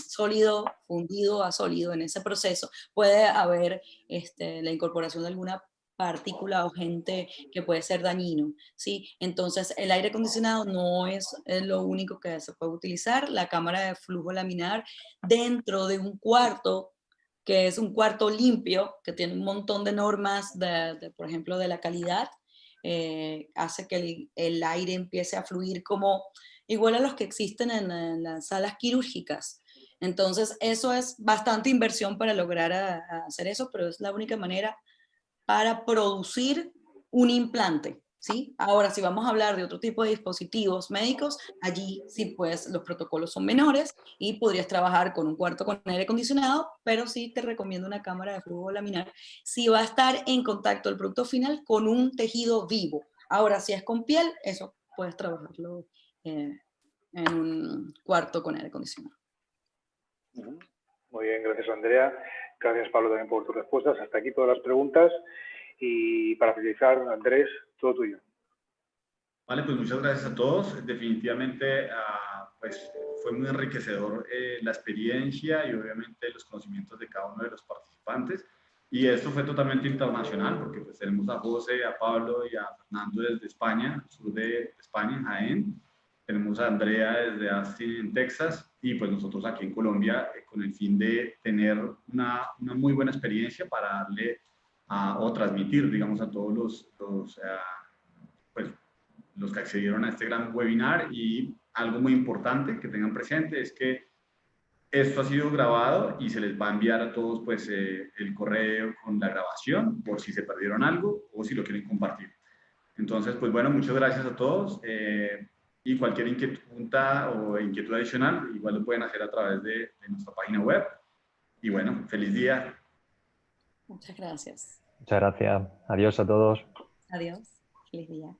sólido, fundido a sólido. En ese proceso puede haber la incorporación de alguna partícula o agente que puede ser dañino, ¿sí? Entonces, el aire acondicionado no es lo único que se puede utilizar. La cámara de flujo laminar dentro de un cuarto, que es un cuarto limpio, que tiene un montón de normas, por ejemplo, de la calidad, hace que el aire empiece a fluir como igual a los que existen en las salas quirúrgicas. Entonces, eso es bastante inversión para lograr hacer eso, pero es la única manera para producir un implante, ¿sí? Ahora, si vamos a hablar de otro tipo de dispositivos médicos, allí sí, pues, los protocolos son menores y podrías trabajar con un cuarto con aire acondicionado, pero sí te recomiendo una cámara de flujo laminar si va a estar en contacto el producto final con un tejido vivo. Ahora, si es con piel, eso puedes trabajarlo en un cuarto con aire acondicionado. Muy bien, gracias, Andrea. Gracias, Pablo, también por tus respuestas. Hasta aquí todas las preguntas. Y para finalizar, Andrés, todo tuyo. Vale, pues muchas gracias a todos. Definitivamente pues fue muy enriquecedor la experiencia y obviamente los conocimientos de cada uno de los participantes. Y esto fue totalmente internacional porque pues tenemos a José, a Pablo y a Fernando desde España, sur de España, en Jaén. Tenemos a Andrea desde Austin, en Texas, y pues nosotros aquí en Colombia con el fin de tener una muy buena experiencia para darle o transmitir, digamos, a todos pues, los que accedieron a este gran webinar. Y algo muy importante que tengan presente es que esto ha sido grabado y se les va a enviar a todos pues, el correo con la grabación por si se perdieron algo o si lo quieren compartir. Entonces, pues bueno, muchas gracias a todos. Y cualquier inquietud o inquietud adicional, igual lo pueden hacer a través de nuestra página web. Y bueno, feliz día. Muchas gracias. Muchas gracias. Adiós a todos. Adiós. Feliz día.